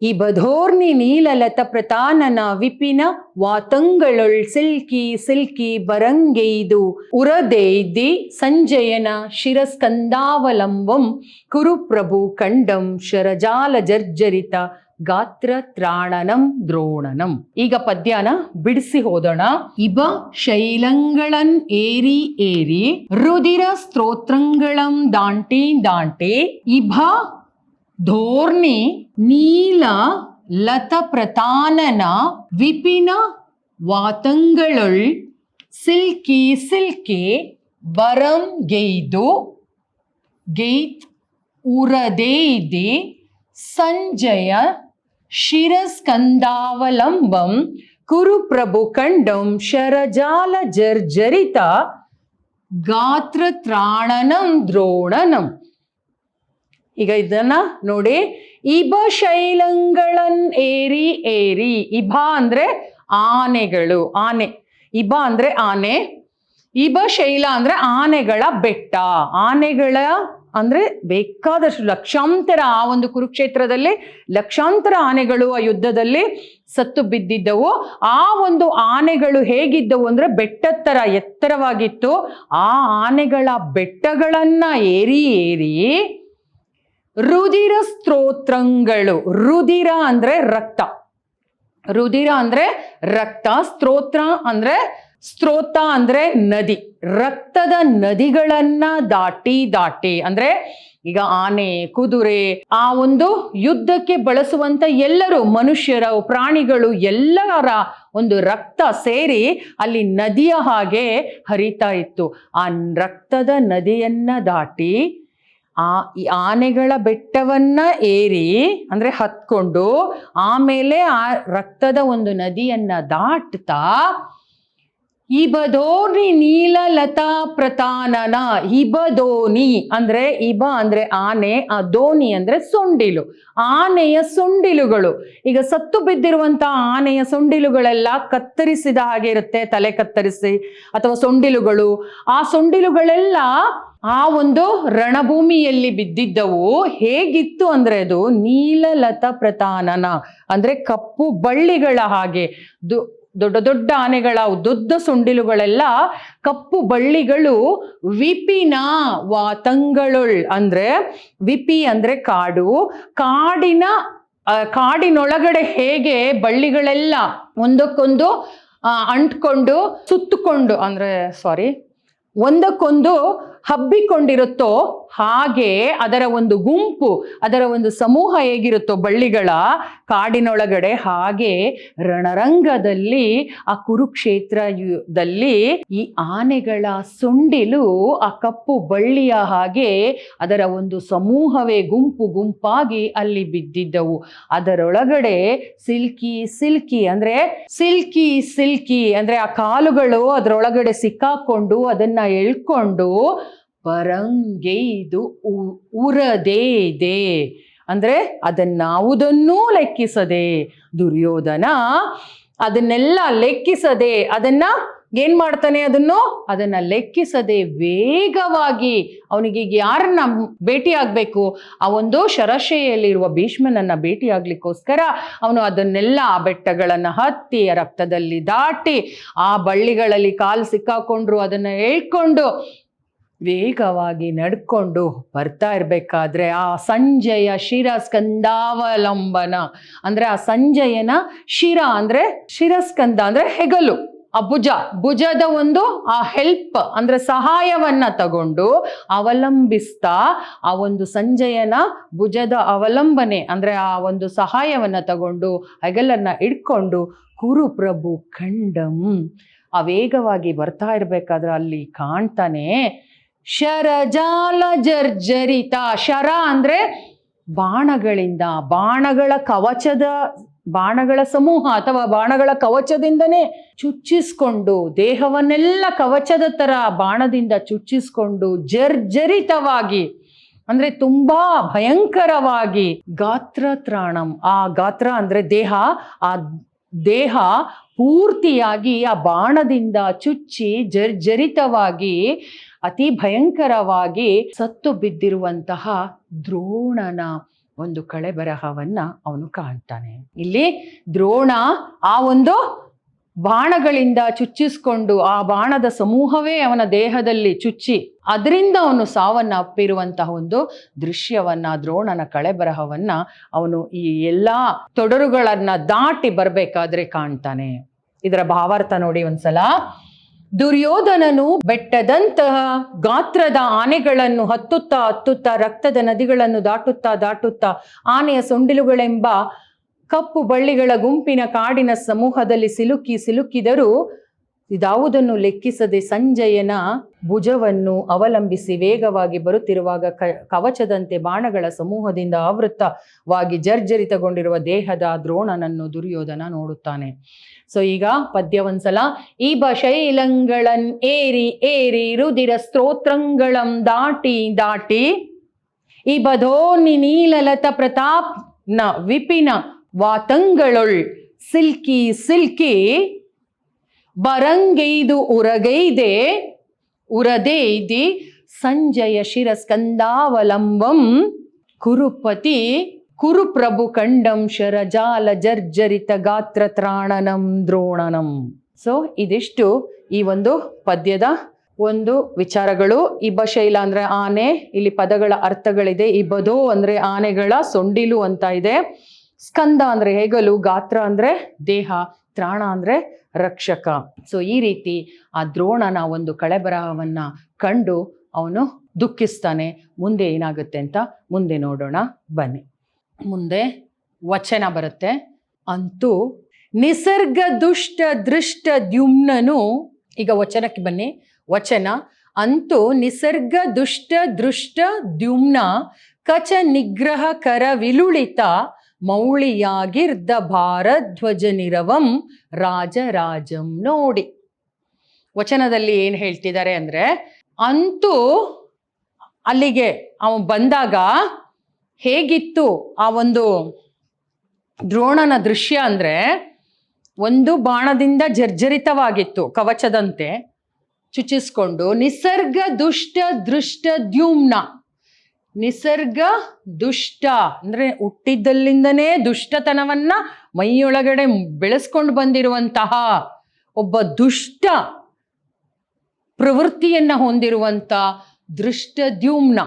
[SPEAKER 1] ಇಬಧೋರ್ನಿ ನೀಲಲತ ಪ್ರತಾನನ ವಿಪಿನ ವಾತಂಗಳೊಳ್ ಸಿಲ್ಕಿ ಸಿಲ್ಕಿ ಬರಂಗೈದು ಉರದೇಯ್ದಿ ಸಂಜಯನ ಶಿರಸ್ಕಂದಾವಲಂಬಂ ಕುರುಪ್ರಭು ಕಂಡಂ ಶರಜಾಲ ಜರ್ಜರಿತ ಗಾತ್ರ ತ್ರಾಣನಂ ದ್ರೋಣನಂ. ಈಗ ಪದ್ಯನ ಬಿಡಿಸಿ ಓದೋಣ. ಇಬ ಶೈಲಂಗಳನ್ ಏರಿ ಏರಿ ರುದಿರ ಸ್ತೋತ್ರಗಳಂ ದಾಂಟಿ ದಾಂಟಿ ಇಭ ಧೋರ್ನಿ ನೀಲ ಲತ ಪ್ರತಾನನ ವಿಪಿನ ವಾತಂಗಳೊಳ್ ಸಿಲ್ಕಿ ಸಿಲ್ಕಿ ಬರಂ ಗೆಯ್ದು ಗೈತ್ ಉರದೇಯ್ದಿ ಸಂಜಯ ಶಿರಸ್ಕಂದಾವಲಂಬಂ ಕುರುಪ್ರಭು ಕಂಡಂ ಶರಜಾಲ ಜರ್ಜರಿತ ಗಾತ್ರ ತ್ರಾಣನಂ ದ್ರೋಣನಂ. ಈಗ ಇದನ್ನ ನೋಡಿ. ಇಬ ಶೈಲಂಗಳನ್ ಏರಿ ಏರಿ. ಇಬ ಅಂದ್ರೆ ಆನೆಗಳು, ಆನೆ. ಇಬ ಅಂದ್ರೆ ಆನೆ, ಇಬ ಶೈಲ ಅಂದ್ರೆ ಆನೆಗಳ ಬೆಟ್ಟ. ಆನೆಗಳ ಅಂದ್ರೆ ಬೇಕಾದಷ್ಟು ಲಕ್ಷಾಂತರ, ಆ ಒಂದು ಕುರುಕ್ಷೇತ್ರದಲ್ಲಿ ಲಕ್ಷಾಂತರ ಆನೆಗಳು ಆ ಯುದ್ಧದಲ್ಲಿ ಸತ್ತು ಬಿದ್ದಿದ್ದವು. ಆ ಒಂದು ಆನೆಗಳು ಹೇಗಿದ್ದವು ಅಂದ್ರೆ ಬೆಟ್ಟದ ತರ ಎತ್ತರವಾಗಿತ್ತು. ಆ ಆನೆಗಳ ಬೆಟ್ಟಗಳನ್ನ ಏರಿ ಏರಿ ರುದಿರ ಸ್ತೋತ್ರಗಳು. ರುದಿರ ಅಂದ್ರೆ ರಕ್ತ, ರುದಿರ ಅಂದ್ರೆ ರಕ್ತ, ಸ್ತೋತ್ರ ಅಂದ್ರೆ ಸ್ತ್ರೋತ ಅಂದ್ರೆ ನದಿ, ರಕ್ತದ ನದಿಗಳನ್ನ ದಾಟಿ ದಾಟಿ ಅಂದ್ರೆ ಈಗ ಆನೆ, ಕುದುರೆ, ಆ ಒಂದು ಯುದ್ಧಕ್ಕೆ ಬಳಸುವಂತ ಎಲ್ಲರೂ, ಮನುಷ್ಯರು, ಪ್ರಾಣಿಗಳು, ಎಲ್ಲರ ಒಂದು ರಕ್ತ ಸೇರಿ ಅಲ್ಲಿ ನದಿಯ ಹಾಗೆ ಹರಿತಾ ಇತ್ತು. ಆ ರಕ್ತದ ನದಿಯನ್ನ ದಾಟಿ ಈ ಆನೆಗಳ ಬೆಟ್ಟವನ್ನ ಏರಿ ಅಂದ್ರೆ ಹತ್ಕೊಂಡು ಆಮೇಲೆ ಆ ರಕ್ತದ ಒಂದು ನದಿಯನ್ನ ದಾಟ್ತಾ ಇಬದೋನಿ ನೀಲಲತಾ ಪ್ರತಾನನ. ಇಬದೋನಿ ಅಂದ್ರೆ ಇಬ ಅಂದ್ರೆ ಆನೆ, ಆ ದೋನಿ ಅಂದ್ರೆ ಸೊಂಡಿಲು, ಆನೆಯ ಸೊಂಡಿಲುಗಳು. ಈಗ ಸತ್ತು ಬಿದ್ದಿರುವಂತಹ ಆನೆಯ ಸೊಂಡಿಲುಗಳೆಲ್ಲ ಕತ್ತರಿಸಿದ ಹಾಗೆ ಇರುತ್ತೆ, ತಲೆ ಕತ್ತರಿಸಿ ಅಥವಾ ಸೊಂಡಿಲುಗಳು. ಆ ಸೊಂಡಿಲುಗಳೆಲ್ಲ ಆ ಒಂದು ರಣಭೂಮಿಯಲ್ಲಿ ಬಿದ್ದಿದ್ದವು. ಹೇಗಿತ್ತು ಅಂದ್ರೆ ಅದು ನೀಲಲತ ಪ್ರತಾನನ ಅಂದ್ರೆ ಕಪ್ಪು ಬಳ್ಳಿಗಳ ಹಾಗೆ. ದೊಡ್ಡ ದೊಡ್ಡ ಆನೆಗಳ ದೊಡ್ಡ ಸೊಂಡಿಲುಗಳೆಲ್ಲ ಕಪ್ಪು ಬಳ್ಳಿಗಳು. ವಿಪಿನ ವಾತಂಗಳೊಳ್ ಅಂದ್ರೆ ವಿಪಿ ಅಂದ್ರೆ ಕಾಡು, ಕಾಡಿನೊಳಗಡೆ ಹೇಗೆ ಬಳ್ಳಿಗಳೆಲ್ಲ ಒಂದಕ್ಕೊಂದು ಅಂಟ್ಕೊಂಡು ಸುತ್ತಕೊಂಡು ಅಂದ್ರೆ ಒಂದಕ್ಕೊಂದು ಹಬ್ಬಿಕೊಂಡಿರುತ್ತೋ ಹಾಗೆ ಅದರ ಒಂದು ಗುಂಪು, ಅದರ ಒಂದು ಸಮೂಹ ಹೇಗಿರುತ್ತೋ ಬಳ್ಳಿಗಳ ಕಾಡಿನೊಳಗಡೆ, ಹಾಗೆ ರಣರಂಗದಲ್ಲಿ ಆ ಕುರುಕ್ಷೇತ್ರದಲ್ಲಿ ಈ ಆನೆಗಳ ಸೊಂಡಿಲು ಆ ಕಪ್ಪು ಬಳ್ಳಿಯ ಹಾಗೆ ಅದರ ಒಂದು ಸಮೂಹವೇ ಗುಂಪು ಗುಂಪಾಗಿ ಅಲ್ಲಿ ಬಿದ್ದಿದ್ದವು. ಅದರೊಳಗಡೆ ಸಿಲ್ಕಿ ಸಿಲ್ಕಿ ಅಂದ್ರೆ ಆ ಕಾಲುಗಳು ಅದರೊಳಗಡೆ ಸಿಕ್ಕಾಕೊಂಡು ಅದನ್ನ ಎಳ್ಕೊಂಡು ಪರಂಗೈದು ಉರದೇದೆ ಅಂದ್ರೆ ಅದನ್ನಾವುದನ್ನೂ ಲೆಕ್ಕಿಸದೆ ದುರ್ಯೋಧನ ಅದನ್ನೆಲ್ಲ ಲೆಕ್ಕಿಸದೆ ಅದನ್ನ ಏನ್ ಮಾಡ್ತಾನೆ, ಅದನ್ನ ಲೆಕ್ಕಿಸದೆ ವೇಗವಾಗಿ ಅವನಿಗೆ ಯಾರನ್ನ ಭೇಟಿ ಆಗ್ಬೇಕು, ಆ ಒಂದು ಶರಶೆಯಲ್ಲಿರುವ ಭೀಷ್ಮನನ್ನ ಭೇಟಿ ಆಗ್ಲಿಕ್ಕೋಸ್ಕರ ಅವನು ಅದನ್ನೆಲ್ಲ ಆ ಬೆಟ್ಟಗಳನ್ನ ಹತ್ತಿ ರಕ್ತದಲ್ಲಿ ದಾಟಿ ಆ ಬಳ್ಳಿಗಳಲ್ಲಿ ಕಾಲು ಸಿಕ್ಕಾಕೊಂಡ್ರು ಅದನ್ನ ಹೇಳ್ಕೊಂಡು ವೇಗವಾಗಿ ನಡ್ಕೊಂಡು ಬರ್ತಾ ಇರ್ಬೇಕಾದ್ರೆ ಆ ಸಂಜಯ ಶಿರ ಸ್ಕಂದಾವಲಂಬನ ಅಂದ್ರೆ ಆ ಸಂಜಯನ ಶಿರ ಅಂದ್ರೆ ಶಿರಸ್ಕಂದ ಅಂದ್ರೆ ಹೆಗಲು, ಆ ಭುಜದ ಒಂದು ಆ ಹೆಲ್ಪ್ ಅಂದ್ರೆ ಸಹಾಯವನ್ನ ತಗೊಂಡು ಅವಲಂಬಿಸ್ತಾ ಆ ಒಂದು ಸಂಜಯನ ಭುಜದ ಅವಲಂಬನೆ ಅಂದ್ರೆ ಆ ಒಂದು ಸಹಾಯವನ್ನ ತಗೊಂಡು ಹೆಗಲನ್ನ ಇಡ್ಕೊಂಡು ಕುರುಪ್ರಭು ಖಂಡಂ ಆ ವೇಗವಾಗಿ ಬರ್ತಾ ಇರ್ಬೇಕಾದ್ರೆ ಅಲ್ಲಿ ಕಾಣ್ತಾನೆ ಶರಜಾಲ ಜರ್ಜರಿತ. ಶರ ಅಂದ್ರೆ ಬಾಣಗಳಿಂದ, ಬಾಣಗಳ ಕವಚದ ಬಾಣಗಳ ಸಮೂಹ ಅಥವಾ ಬಾಣಗಳ ಕವಚದಿಂದನೇ ಚುಚ್ಚಿಸ್ಕೊಂಡು ದೇಹವನ್ನೆಲ್ಲ ಕವಚದ ತರ ಬಾಣದಿಂದ ಚುಚ್ಚಿಸ್ಕೊಂಡು ಜರ್ಜರಿತವಾಗಿ ಅಂದ್ರೆ ತುಂಬಾ ಭಯಂಕರವಾಗಿ ಗಾತ್ರತ್ರಾಣಂ, ಆ ಗಾತ್ರ ಅಂದ್ರೆ ದೇಹ, ಆ ದೇಹ ಪೂರ್ತಿಯಾಗಿ ಆ ಬಾಣದಿಂದ ಚುಚ್ಚಿ ಜರ್ಜರಿತವಾಗಿ ಅತಿ ಭಯಂಕರವಾಗಿ ಸತ್ತು ಬಿದ್ದಿರುವಂತಹ ದ್ರೋಣನ ಒಂದು ಕಳೆಬರಹವನ್ನ ಅವನು ಕಾಣ್ತಾನೆ. ಇಲ್ಲಿ ದ್ರೋಣ ಆ ಒಂದು ಬಾಣಗಳಿಂದ ಚುಚ್ಚಿಸ್ಕೊಂಡು ಆ ಬಾಣದ ಸಮೂಹವೇ ಅವನ ದೇಹದಲ್ಲಿ ಚುಚ್ಚಿ ಅದರಿಂದ ಅವನು ಸಾವನ್ನಪ್ಪಿರುವಂತಹ ಒಂದು ದೃಶ್ಯವನ್ನ, ದ್ರೋಣನ ಕಳೆಬರಹವನ್ನ ಅವನು ಈ ಎಲ್ಲಾ ತೊಡರುಗಳನ್ನ ದಾಟಿ ಬರ್ಬೇಕಾದ್ರೆ ಕಾಣ್ತಾನೆ. ಇದರ ಭಾವಾರ್ಥ ನೋಡಿ ಒಂದ್ಸಲ. ದುರ್ಯೋಧನನು ಬೆಟ್ಟದಂತಹ ಗಾತ್ರದ ಆನೆಗಳನ್ನು ಹತ್ತುತ್ತಾ ಹತ್ತುತ್ತಾ ರಕ್ತದ ನದಿಗಳನ್ನು ದಾಟುತ್ತಾ ಆನೆಯ ಸೊಂಡಿಲುಗಳೆಂಬ ಕಪ್ಪು ಬಳ್ಳಿಗಳ ಗುಂಪಿನ ಕಾಡಿನ ಸಮೂಹದಲ್ಲಿ ಸಿಲುಕಿದರೂ ಇದಾವುದನ್ನು ಲೆಕ್ಕಿಸದೆ ಸಂಜಯನ ಭುಜವನ್ನು ಅವಲಂಬಿಸಿ ವೇಗವಾಗಿ ಬರುತ್ತಿರುವಾಗ ಕವಚದಂತೆ ಬಾಣಗಳ ಸಮೂಹದಿಂದ ಆವೃತವಾಗಿ ಜರ್ಜರಿತಗೊಂಡಿರುವ ದೇಹದ ದ್ರೋಣನನ್ನು ದುರ್ಯೋಧನ ನೋಡುತ್ತಾನೆ. ಸೊ ಈಗ ಪದ್ಯ ಒಂದ್ಸಲ. ಈಬ ಶೈಲಂಗಳನ್ ಏರಿ ಏರಿ ರುದಿರ ಸ್ತೋತ್ರಗಳಂ ದಾಟಿ ಇಬಧೋನಿ ನೀಲಲತ ಪ್ರತಾಪ್ ನ ವಿಪಿನ ವಾತಂಗಳೊಳ್ ಸಿಲ್ಕಿ ಬರಂಗೈದು ಉರಗೈದಿ ಸಂಜಯ ಶಿರಸ್ಕಂದಾವಲಂಬಂ ಕುರುಪತಿ ಕುರುಪ್ರಭು ಕಂಡಂ ಶರಜಾಲ ಜರ್ಜರಿತ ಗಾತ್ರ ತ್ರಾಣನಂ ದ್ರೋಣನಂ. ಸೊ ಇದಿಷ್ಟು ಈ ಒಂದು ಪದ್ಯದ ಒಂದು ವಿಚಾರಗಳು. ಇಬಶೈಲ ಅಂದ್ರೆ ಆನೆ, ಇಲ್ಲಿ ಪದಗಳ ಅರ್ಥಗಳಿದೆ. ಇಬಧೋ ಅಂದ್ರೆ ಆನೆಗಳ ಸೊಂಡಿಲು ಅಂತ ಇದೆ. ಸ್ಕಂದ ಅಂದ್ರೆ ಹೆಗಲು, ಗಾತ್ರ ಅಂದ್ರೆ ದೇಹ, ತ್ರಾಣ ಅಂದ್ರೆ ರಕ್ಷಕ. ಸೊ ಈ ರೀತಿ ಆ ದ್ರೋಣನ ಒಂದು ಕಳೆಬರಹವನ್ನ ಕಂಡು ಅವನು ದುಃಖಿಸ್ತಾನೆ. ಮುಂದೆ ಏನಾಗುತ್ತೆ ಅಂತ ಮುಂದೆ ನೋಡೋಣ ಬನ್ನಿ. ಮುಂದೆ ವಚನ ಬರುತ್ತೆ. ಅಂತೂ ನಿಸರ್ಗ ದುಷ್ಟ ದೃಷ್ಟ ದ್ಯುಮ್ನನು, ಈಗ ವಚನಕ್ಕೆ ಬನ್ನಿ. ವಚನ. ಅಂತೂ ನಿಸರ್ಗ ದುಷ್ಟ ದೃಷ್ಟ ದ್ಯುಮ್ನ ಕಚ ನಿಗ್ರಹ ಕರ ವಿಲುಳಿತ ಮೌಳಿಯಾಗಿರ್ದ ಭಾರಧ್ವಜ ನಿರವಂ ರಾಜರಾಜಂ ನೋಡಿ. ವಚನದಲ್ಲಿ ಏನ್ ಹೇಳ್ತಿದ್ದಾರೆ ಅಂದ್ರೆ, ಅಂತೂ ಅಲ್ಲಿಗೆ ಅವನು ಬಂದಾಗ ಹೇಗಿತ್ತು ಆ ಒಂದು ದ್ರೋಣನ ದೃಶ್ಯ ಅಂದ್ರೆ, ಒಂದು ಬಾಣದಿಂದ ಜರ್ಜರಿತವಾಗಿತ್ತು ಕವಚದಂತೆ ಚುಚ್ಚಿಸ್ಕೊಂಡು. ನಿಸರ್ಗ ದುಷ್ಟ ದೃಷ್ಟ ದ್ಯುಮ್ನ, ನಿಸರ್ಗ ದುಷ್ಟ ಅಂದ್ರೆ ಹುಟ್ಟಿದ್ದಲ್ಲಿಂದನೇ ದುಷ್ಟತನವನ್ನ ಮೈಯೊಳಗಡೆ ಬೆಳೆಸ್ಕೊಂಡು ಬಂದಿರುವಂತಹ ಒಬ್ಬ ದುಷ್ಟ ಪ್ರವೃತ್ತಿಯನ್ನ ಹೊಂದಿರುವಂತ ದೃಷ್ಟದ್ಯುಮ್ನ,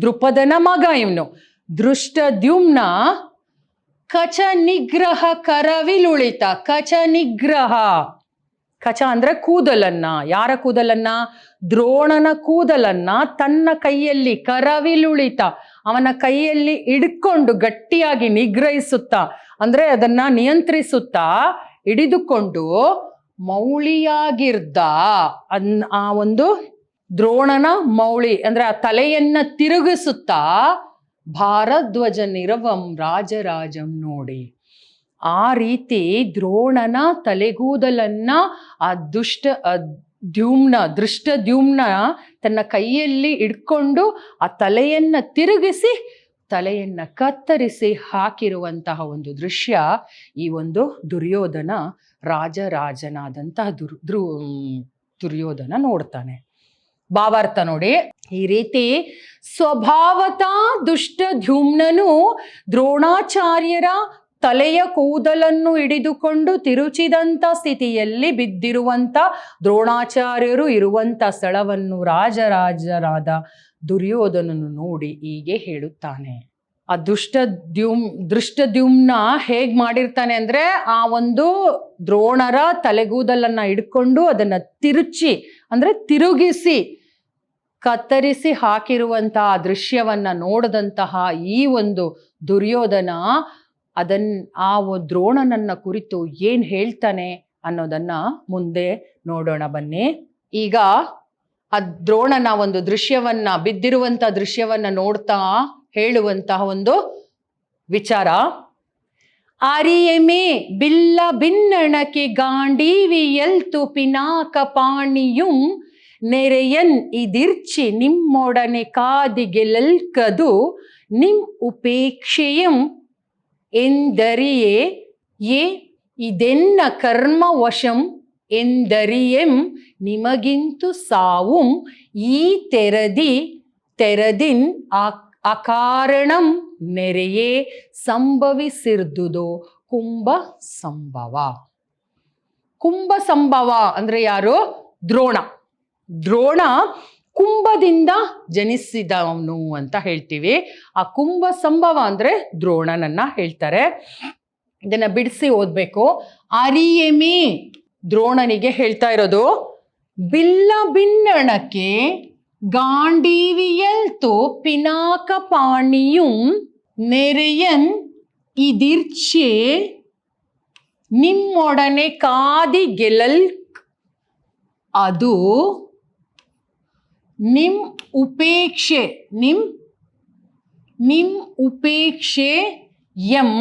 [SPEAKER 1] ದೃಪದನ ಮಗ ಇವನು. ದೃಷ್ಟದ್ಯುಮ್ನ ಕಚ ನಿಗ್ರಹ ಕರವಿಲುಳಿತ. ಕಚ ನಿಗ್ರಹ, ಕಚ ಅಂದ್ರೆ ಕೂದಲನ್ನ, ಯಾರ ಕೂದಲನ್ನ? ದ್ರೋಣನ ಕೂದಲನ್ನ ತನ್ನ ಕೈಯಲ್ಲಿ ಕರವಿಲುಳಿತ, ಅವನ ಕೈಯಲ್ಲಿ ಹಿಡ್ಕೊಂಡು ಗಟ್ಟಿಯಾಗಿ ನಿಗ್ರಹಿಸುತ್ತಾ ಅಂದ್ರೆ ಅದನ್ನ ನಿಯಂತ್ರಿಸುತ್ತಾ ಹಿಡಿದುಕೊಂಡು ಮೌಳಿಯಾಗಿರ್ದ, ಆ ಒಂದು ದ್ರೋಣನ ಮೌಳಿ ಅಂದ್ರೆ ಆ ತಲೆಯನ್ನ ತಿರುಗಿಸುತ್ತಾ ಭಾರಧ್ವಜ ನಿರವಂ ರಾಜರಾಜಂ ನೋಡಿ. ಆ ರೀತಿ ದ್ರೋಣನ ತಲೆಗೂದಲನ್ನ ಆ ದೃಷ್ಟದ್ಯುಮ್ನ ತನ್ನ ಕೈಯಲ್ಲಿ ಇಡ್ಕೊಂಡು ಆ ತಲೆಯನ್ನ ತಿರುಗಿಸಿ ತಲೆಯನ್ನ ಕತ್ತರಿಸಿ ಹಾಕಿರುವಂತಹ ಒಂದು ದೃಶ್ಯ ಈ ಒಂದು ದುರ್ಯೋಧನ, ರಾಜರಾಜನಾದಂತಹ ದುರ್ಯೋಧನ ನೋಡ್ತಾನೆ. ಭಾವಾರ್ಥ ನೋಡಿ. ಈ ರೀತಿ ಸ್ವಭಾವತಃ ದುಷ್ಟದ್ಯುಮ್ನನು ದ್ರೋಣಾಚಾರ್ಯರ ತಲೆಯ ಕೂದಲನ್ನು ಹಿಡಿದುಕೊಂಡು ತಿರುಚಿದಂಥ ಸ್ಥಿತಿಯಲ್ಲಿ ಬಿದ್ದಿರುವಂಥ ದ್ರೋಣಾಚಾರ್ಯರು ಇರುವಂಥ ಸ್ಥಳವನ್ನು ರಾಜರಾಜರಾದ ದುರ್ಯೋಧನನು ನೋಡಿ ಹೀಗೆ ಹೇಳುತ್ತಾನೆ. ಆ ದೃಷ್ಟದ್ಯುಮ್ನ ಹೇಗ್ ಮಾಡಿರ್ತಾನೆ ಅಂದ್ರೆ, ಆ ಒಂದು ದ್ರೋಣರ ತಲೆಗೂದಲನ್ನ ಹಿಡ್ಕೊಂಡು ಅದನ್ನ ತಿರುಚಿ ಅಂದ್ರೆ ತಿರುಗಿಸಿ ಕತ್ತರಿಸಿ ಹಾಕಿರುವಂತಹ ದೃಶ್ಯವನ್ನ ನೋಡದಂತಹ ಈ ಒಂದು ದುರ್ಯೋಧನ ಆ ದ್ರೋಣನನ್ನ ಕುರಿತು ಏನ್ ಹೇಳ್ತಾನೆ ಅನ್ನೋದನ್ನ ಮುಂದೆ ನೋಡೋಣ ಬನ್ನಿ. ಈಗ ಆ ದ್ರೋಣನ ಒಂದು ದೃಶ್ಯವನ್ನ, ಬಿದ್ದಿರುವಂತಹ ದೃಶ್ಯವನ್ನ ನೋಡ್ತಾ ಹೇಳುವಂತಹ ಒಂದು ವಿಚಾರ. ಅರಿಯಮೆ ಬಿಲ್ಲ ಭಿನ್ನಣಕ್ಕೆ ಗಾಂಡೀವಿಯಲ್ತು ಪಿನಾಕ ಪಾಣಿಯುಂ ನೆರೆಯನ್ ಇದಿರ್ಚಿ ನಿಮ್ಮೊಡನೆ ಕಾದಿಗೆಲಲ್ಕದು ನಿಮ್ ಉಪೇಕ್ಷೆಯಂ ಎಂದರಿಯೇ ಏ ಇದೆನ್ನ ಕರ್ಮ ವಶಂ ಎಂದರಿಯೆಂ ನಿಮಗಿಂತು ಸಾವುಂ ಈ ತೆರದಿನ್ ಅಕಾರಣಂ ನೆರೆಯೇ ಸಂಭವಿಸಿರ್ದುದೋ ಕುಂಭ ಸಂಭವ. ಕುಂಭ ಸಂಭವ ಅಂದ್ರೆ ಯಾರು? ದ್ರೋಣ. ದ್ರೋಣ ಕುಂಭದಿಂದ ಜನಿಸಿದವನು ಅಂತ ಹೇಳ್ತೀವಿ. ಆ ಕುಂಭ ಸಂಭವ ಅಂದ್ರೆ ದ್ರೋಣನನ್ನ ಹೇಳ್ತಾರೆ. ಇದನ್ನ ಬಿಡಿಸಿ ಓದ್ಬೇಕು. ಅರಿಯಮೆ ದ್ರೋಣನಿಗೆ ಹೇಳ್ತಾ ಇರೋದು, ಬಿಲ್ಲ ಭಿನ್ನಣಕ್ಕೆ ಗಾಂಡೀವಿಯಲ್ತು ಪಿನಾಕ ಪಾಣಿಯುಂ ನೆರೆಯನ್ ಇದಿರ್ಚೆ ನಿಮ್ಮೊಡನೆ ಕಾದಿ ಗೆಲಲ್ಕ್ ಅದು ನಿಮ್ ಉಪೇಕ್ಷೆ ನಿಮ್ ಉಪೇಕ್ಷೆ ಎಂ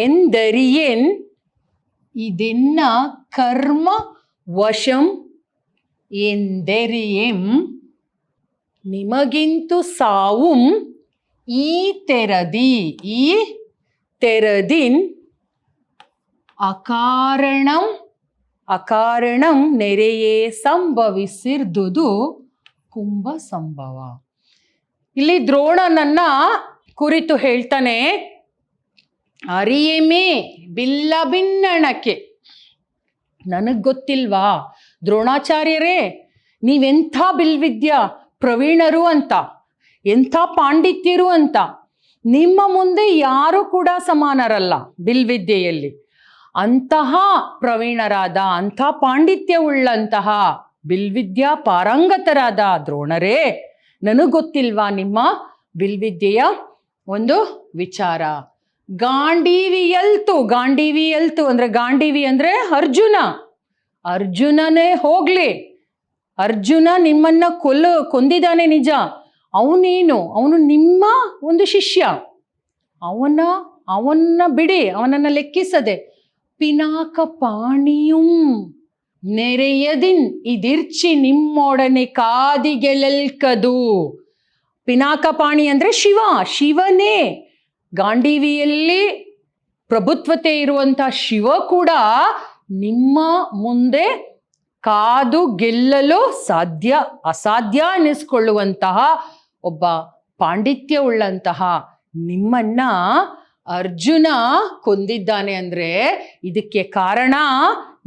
[SPEAKER 1] ಎಂದರಿಯೆನ್ ಇದೆನ್ನ ಕರ್ಮ ವಶಂ ಎಂದರಿಯೆಂ ನಿಮಗಿಂತು ಸಾವುಂ ಈ ತೆರದಿನ್ ಅಕಾರಣಂ ನೆರೆಯೇ ಸಂಭವಿಸಿರ್ದುದು ಕುಂಭ ಸಂಭವ. ಇಲ್ಲಿ ದ್ರೋಣನನ್ನ ಕುರಿತು ಹೇಳ್ತಾನೆ, ಅರಿಯಮೆ ಬಿಲ್ಲ ಭಿನ್ನಣಕ್ಕೆ. ನನಗ್ ಗೊತ್ತಿಲ್ವಾ ದ್ರೋಣಾಚಾರ್ಯರೇ, ನೀವೆಂಥ ಬಿಲ್ವಿದ್ಯಾ ಪ್ರವೀಣರು ಅಂತ, ಎಂಥ ಪಾಂಡಿತ್ಯರು ಅಂತ. ನಿಮ್ಮ ಮುಂದೆ ಯಾರು ಕೂಡ ಸಮಾನರಲ್ಲ ಬಿಲ್ವಿದ್ಯೆಯಲ್ಲಿ. ಅಂತಹ ಪ್ರವೀಣರಾದ, ಅಂಥ ಪಾಂಡಿತ್ಯವುಳ್ಳಂತಹ ಬಿಲ್ವಿದ್ಯಾ ಪಾರಂಗತರಾದ ದ್ರೋಣರೇ, ನನಗ್ ಗೊತ್ತಿಲ್ವಾ ನಿಮ್ಮ ಬಿಲ್ವಿದ್ಯೆಯ ಒಂದು ವಿಚಾರ. ಗಾಂಡೀವಿಯಲ್ತು ಅಂದ್ರೆ ಗಾಂಡೀವಿ ಅಂದ್ರೆ ಅರ್ಜುನನೇ ಹೋಗ್ಲಿ, ಅರ್ಜುನ ನಿಮ್ಮನ್ನ ಕೊಂದಿದ್ದಾನೆ ನಿಜ. ಅವನು ನಿಮ್ಮ ಒಂದು ಶಿಷ್ಯ. ಅವನ್ನ ಬಿಡಿ, ಅವನನ್ನ ಲೆಕ್ಕಿಸದೆ. ಪಿನಾಕ ಪಾಣಿಯುಂ ನೆರೆಯದಿನ್ ಇದಿರ್ಚಿ ನಿಮ್ಮೊಡನೆ ಕಾದಿಗೆಲಲ್ಕದು. ಪಿನಾಕ ಪಾಣಿ ಅಂದ್ರೆ ಶಿವನೇ. ಗಾಂಡೀವಿಯಲ್ಲಿ ಪ್ರಭುತ್ವತೆ ಇರುವಂತ ಶಿವ ಕೂಡ ನಿಮ್ಮ ಮುಂದೆ ಕಾದು ಗೆಲ್ಲಲು ಅಸಾಧ್ಯ ಅನ್ನಿಸ್ಕೊಳ್ಳುವಂತಹ ಒಬ್ಬ ಪಾಂಡಿತ್ಯವುಳ್ಳಂತಹ ನಿಮ್ಮನ್ನ ಅರ್ಜುನ ಕೊಂದಿದ್ದಾನೆ ಅಂದ್ರೆ ಇದಕ್ಕೆ ಕಾರಣ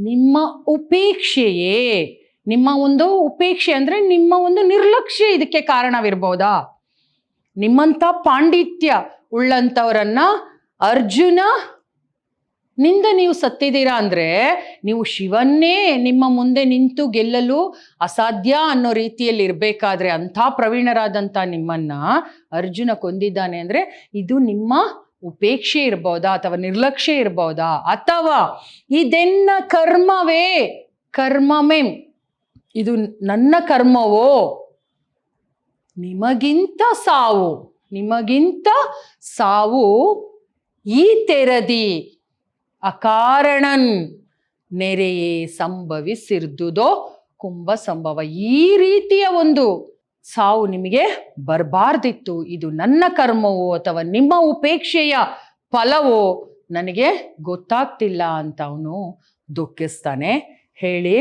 [SPEAKER 1] ನಿಮ್ಮ ಉಪೇಕ್ಷೆಯೇ. ನಿಮ್ಮ ಒಂದು ಉಪೇಕ್ಷೆ ಅಂದ್ರೆ ನಿಮ್ಮ ಒಂದು ನಿರ್ಲಕ್ಷ್ಯ ಇದಕ್ಕೆ ಕಾರಣವಿರ್ಬೋದಾ? ನಿಮ್ಮಂಥ ಪಾಂಡಿತ್ಯ ಉಳ್ಳಂಥವರನ್ನ ಅರ್ಜುನ ನಿಂದ ನೀವು ಸತ್ತಿದ್ದೀರಾ ಅಂದ್ರೆ ನೀವು ಶಿವನ್ನೇ ನಿಮ್ಮ ಮುಂದೆ ನಿಂತು ಗೆಲ್ಲಲು ಅಸಾಧ್ಯ ಅನ್ನೋ ರೀತಿಯಲ್ಲಿ ಇರಬೇಕಾದ್ರೆ ಅಂಥ ಪ್ರವೀಣರಾದಂಥ ನಿಮ್ಮನ್ನ ಅರ್ಜುನ ಕೊಂದಿದ್ದಾನೆ ಅಂದ್ರೆ ಇದು ನಿಮ್ಮ ಉಪೇಕ್ಷೆ ಇರ್ಬೋದಾ ಅಥವಾ ನಿರ್ಲಕ್ಷ್ಯ ಇರ್ಬೋದಾ? ಅಥವಾ ಇದೆನ್ನ ಕರ್ಮಮೆಂ ಇದು ನನ್ನ ಕರ್ಮವೋ? ನಿಮಗಿಂತ ಸಾವು ಈ ತೆರದಿ ಅಕಾರಣನ್ ನೆರೆಯೇ ಸಂಭವಿಸಿರ್ದುದೋ ಕುಂಭ ಸಂಭವ. ಈ ರೀತಿಯ ಒಂದು ಸಾವು ನಿಮಗೆ ಬರಬಾರ್ದಿತ್ತು. ಇದು ನನ್ನ ಕರ್ಮವೋ ಅಥವಾ ನಿಮ್ಮ ಉಪೇಕ್ಷೆಯ ಫಲವೋ ನನಗೆ ಗೊತ್ತಾಗ್ತಿಲ್ಲ ಅಂತ ಅವನು ದುಃಖಿಸ್ತಾನೆ. ಹೇಳಿ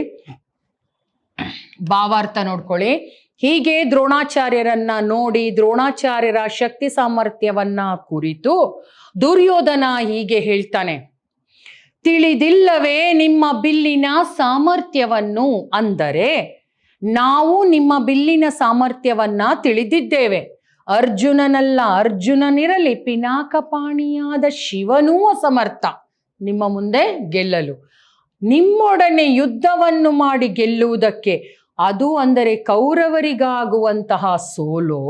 [SPEAKER 1] ಭಾವಾರ್ಥ ನೋಡ್ಕೊಳ್ಳಿ. ಹೀಗೆ ದ್ರೋಣಾಚಾರ್ಯರನ್ನ ನೋಡಿ ದ್ರೋಣಾಚಾರ್ಯರ ಶಕ್ತಿ ಸಾಮರ್ಥ್ಯವನ್ನ ಕುರಿತು ದುರ್ಯೋಧನ ಹೀಗೆ ಹೇಳ್ತಾನೆ, ತಿಳಿದಿಲ್ಲವೇ ನಿಮ್ಮ ಬಿಲ್ಲಿನ ಸಾಮರ್ಥ್ಯವನ್ನು? ಅಂದರೆ ನಾವು ನಿಮ್ಮ ಬಿಲ್ಲಿನ ಸಾಮರ್ಥ್ಯವನ್ನ ತಿಳಿದಿದ್ದೇವೆ. ಅರ್ಜುನನಿರಲಿ ಪಿನಾಕಪಾಣಿಯಾದ ಶಿವನೂ ಅಸಮರ್ಥ ನಿಮ್ಮ ಮುಂದೆ ಗೆಲ್ಲಲು. ನಿಮ್ಮೊಡನೆ ಯುದ್ಧವನ್ನು ಮಾಡಿ ಗೆಲ್ಲುವುದಕ್ಕೆ, ಅದು ಅಂದರೆ ಕೌರವರಿಗಾಗುವಂತಹ ಸೋಲು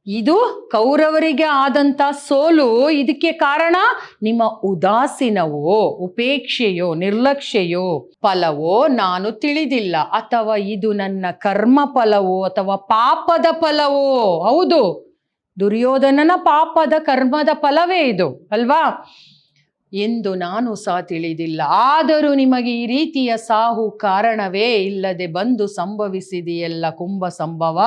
[SPEAKER 1] ಇದು ಕೌರವರಿಗೆ ಆದಂತ ಸೋಲು. ಇದಕ್ಕೆ ಕಾರಣ ನಿಮ್ಮ ಉದಾಸೀನವೋ, ಉಪೇಕ್ಷೆಯೋ, ನಿರ್ಲಕ್ಷ್ಯೆಯೋ, ಫಲವೋ ನಾನು ತಿಳಿದಿಲ್ಲ, ಅಥವಾ ಇದು ನನ್ನ ಕರ್ಮ ಫಲವೋ ಅಥವಾ ಪಾಪದ ಫಲವೋ. ಹೌದು, ದುರ್ಯೋಧನನ ಪಾಪದ ಕರ್ಮದ ಫಲವೇ ಇದು ಅಲ್ವಾ ಎಂದು ನಾನು ಸಹ ತಿಳಿದಿಲ್ಲ. ಆದರೂ ನಿಮಗೆ ಈ ರೀತಿಯ ಸಾವು ಕಾರಣವೇ ಇಲ್ಲದೆ ಬಂದು ಸಂಭವಿಸಿದೆಯಲ್ಲ ಕುಂಭ ಸಂಭವ.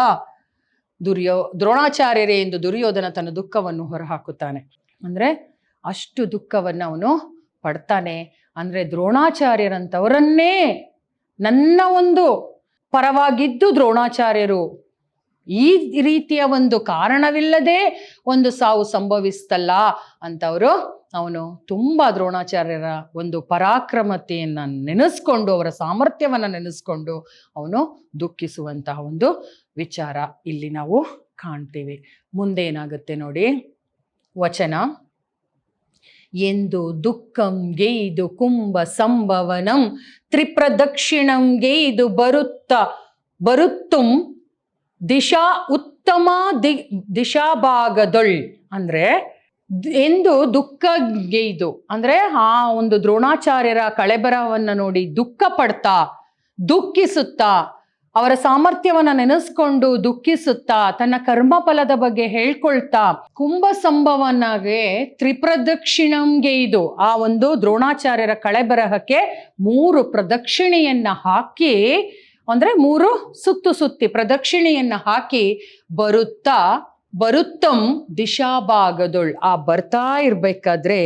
[SPEAKER 1] ದ್ರೋಣಾಚಾರ್ಯರೇ ಎಂದು ದುರ್ಯೋಧನ ತನ್ನ ದುಃಖವನ್ನು ಹೊರಹಾಕುತ್ತಾನೆ. ಅಂದ್ರೆ ಅಷ್ಟು ದುಃಖವನ್ನು ಅವನು ಪಡ್ತಾನೆ. ಅಂದ್ರೆ ದ್ರೋಣಾಚಾರ್ಯರಂತವರನ್ನೇ, ನನ್ನ ಒಂದು ಪರವಾಗಿದ್ದು ದ್ರೋಣಾಚಾರ್ಯರು ಈ ರೀತಿಯ ಒಂದು ಕಾರಣವಿಲ್ಲದೆ ಒಂದು ಸಾವು ಸಂಭವಿಸ್ತಲ್ಲ ಅಂತವರು ಅವನು ತುಂಬಾ ದ್ರೋಣಾಚಾರ್ಯರ ಒಂದು ಪರಾಕ್ರಮತೆಯನ್ನ ನೆನೆಸ್ಕೊಂಡು, ಅವರ ಸಾಮರ್ಥ್ಯವನ್ನ ನೆನೆಸ್ಕೊಂಡು ಅವನು ದುಃಖಿಸುವಂತಹ ಒಂದು ವಿಚಾರ ಇಲ್ಲಿ ನಾವು ಕಾಣ್ತೀವಿ. ಮುಂದೆ ಏನಾಗುತ್ತೆ ನೋಡಿ ವಚನ. ಎಂದು ದುಃಖಂ ಗೇಯ್ದು ಕುಂಭ ಸಂಭವನಂ ತ್ರಿಪ್ರದಕ್ಷಿಣಂ ಗೇಯ್ದು ಬರುತ್ತುಂ ದಿಶಾ ಉತ್ತಮ ದಿಶಾಭಾಗದೊಳ್. ಅಂದ್ರೆ ಎಂದು ದುಃಖ ಗೇಯ್ದು ಅಂದ್ರೆ ಆ ಒಂದು ದ್ರೋಣಾಚಾರ್ಯರ ಕಳೆಬರವನ್ನ ನೋಡಿ ದುಃಖ ಪಡ್ತಾ, ದುಃಖಿಸುತ್ತಾ, ಅವರ ಸಾಮರ್ಥ್ಯವನ್ನ ನೆನೆಸ್ಕೊಂಡು ದುಃಖಿಸುತ್ತಾ, ತನ್ನ ಕರ್ಮಫಲದ ಬಗ್ಗೆ ಹೇಳ್ಕೊಳ್ತಾ, ಕುಂಭ ಸಂಭವನಾಗೆ ತ್ರಿಪ್ರದಕ್ಷಿಣಂಗೆ ಇದು ಆ ಒಂದು ದ್ರೋಣಾಚಾರ್ಯರ ಕಳೆಬರಹಕ್ಕೆ 3 ಪ್ರದಕ್ಷಿಣೆಯನ್ನ ಹಾಕಿ, ಅಂದ್ರೆ 3 ಸುತ್ತಿ ಪ್ರದಕ್ಷಿಣೆಯನ್ನ ಹಾಕಿ ಬರುತ್ತಂ ದಿಶಾಭಾಗದೊಳ್. ಆ ಬರ್ತಾ ಇರ್ಬೇಕಾದ್ರೆ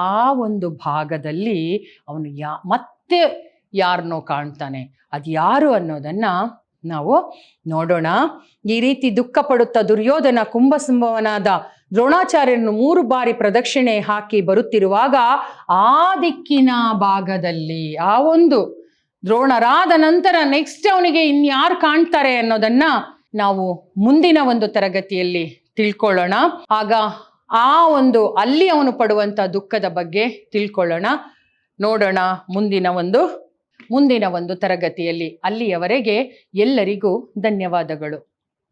[SPEAKER 1] ಆ ಒಂದು ಭಾಗದಲ್ಲಿ ಅವನು ಮತ್ತೆ ಯಾರನ್ನೋ ಕಾಣ್ತಾನೆ. ಅದು ಯಾರು ಅನ್ನೋದನ್ನ ನಾವು ನೋಡೋಣ. ಈ ರೀತಿ ದುಃಖ ಪಡುತ್ತಾ ದುರ್ಯೋಧನ ಕುಂಭ ಸಂಭವನಾದ ದ್ರೋಣಾಚಾರ್ಯರನ್ನು 3 ಬಾರಿ ಪ್ರದಕ್ಷಿಣೆ ಹಾಕಿ ಬರುತ್ತಿರುವಾಗ ಆ ದಿಕ್ಕಿನ ಭಾಗದಲ್ಲಿ ಆ ಒಂದು ದ್ರೋಣರಾದ ನಂತರ ನೆಕ್ಸ್ಟ್ ಅವನಿಗೆ ಇನ್ಯಾರು ಕಾಣ್ತಾರೆ ಅನ್ನೋದನ್ನ ನಾವು ಮುಂದಿನ ಒಂದು ತರಗತಿಯಲ್ಲಿ ತಿಳ್ಕೊಳ್ಳೋಣ. ಆಗ ಆ ಒಂದು ಅಲ್ಲಿ ಅವನು ಪಡುವಂತ ದುಃಖದ ಬಗ್ಗೆ ತಿಳ್ಕೊಳ್ಳೋಣ, ನೋಡೋಣ ಮುಂದಿನ ಒಂದು ತರಗತಿಯಲ್ಲಿ. ಅಲ್ಲಿಯವರೆಗೆ ಎಲ್ಲರಿಗೂ ಧನ್ಯವಾದಗಳು.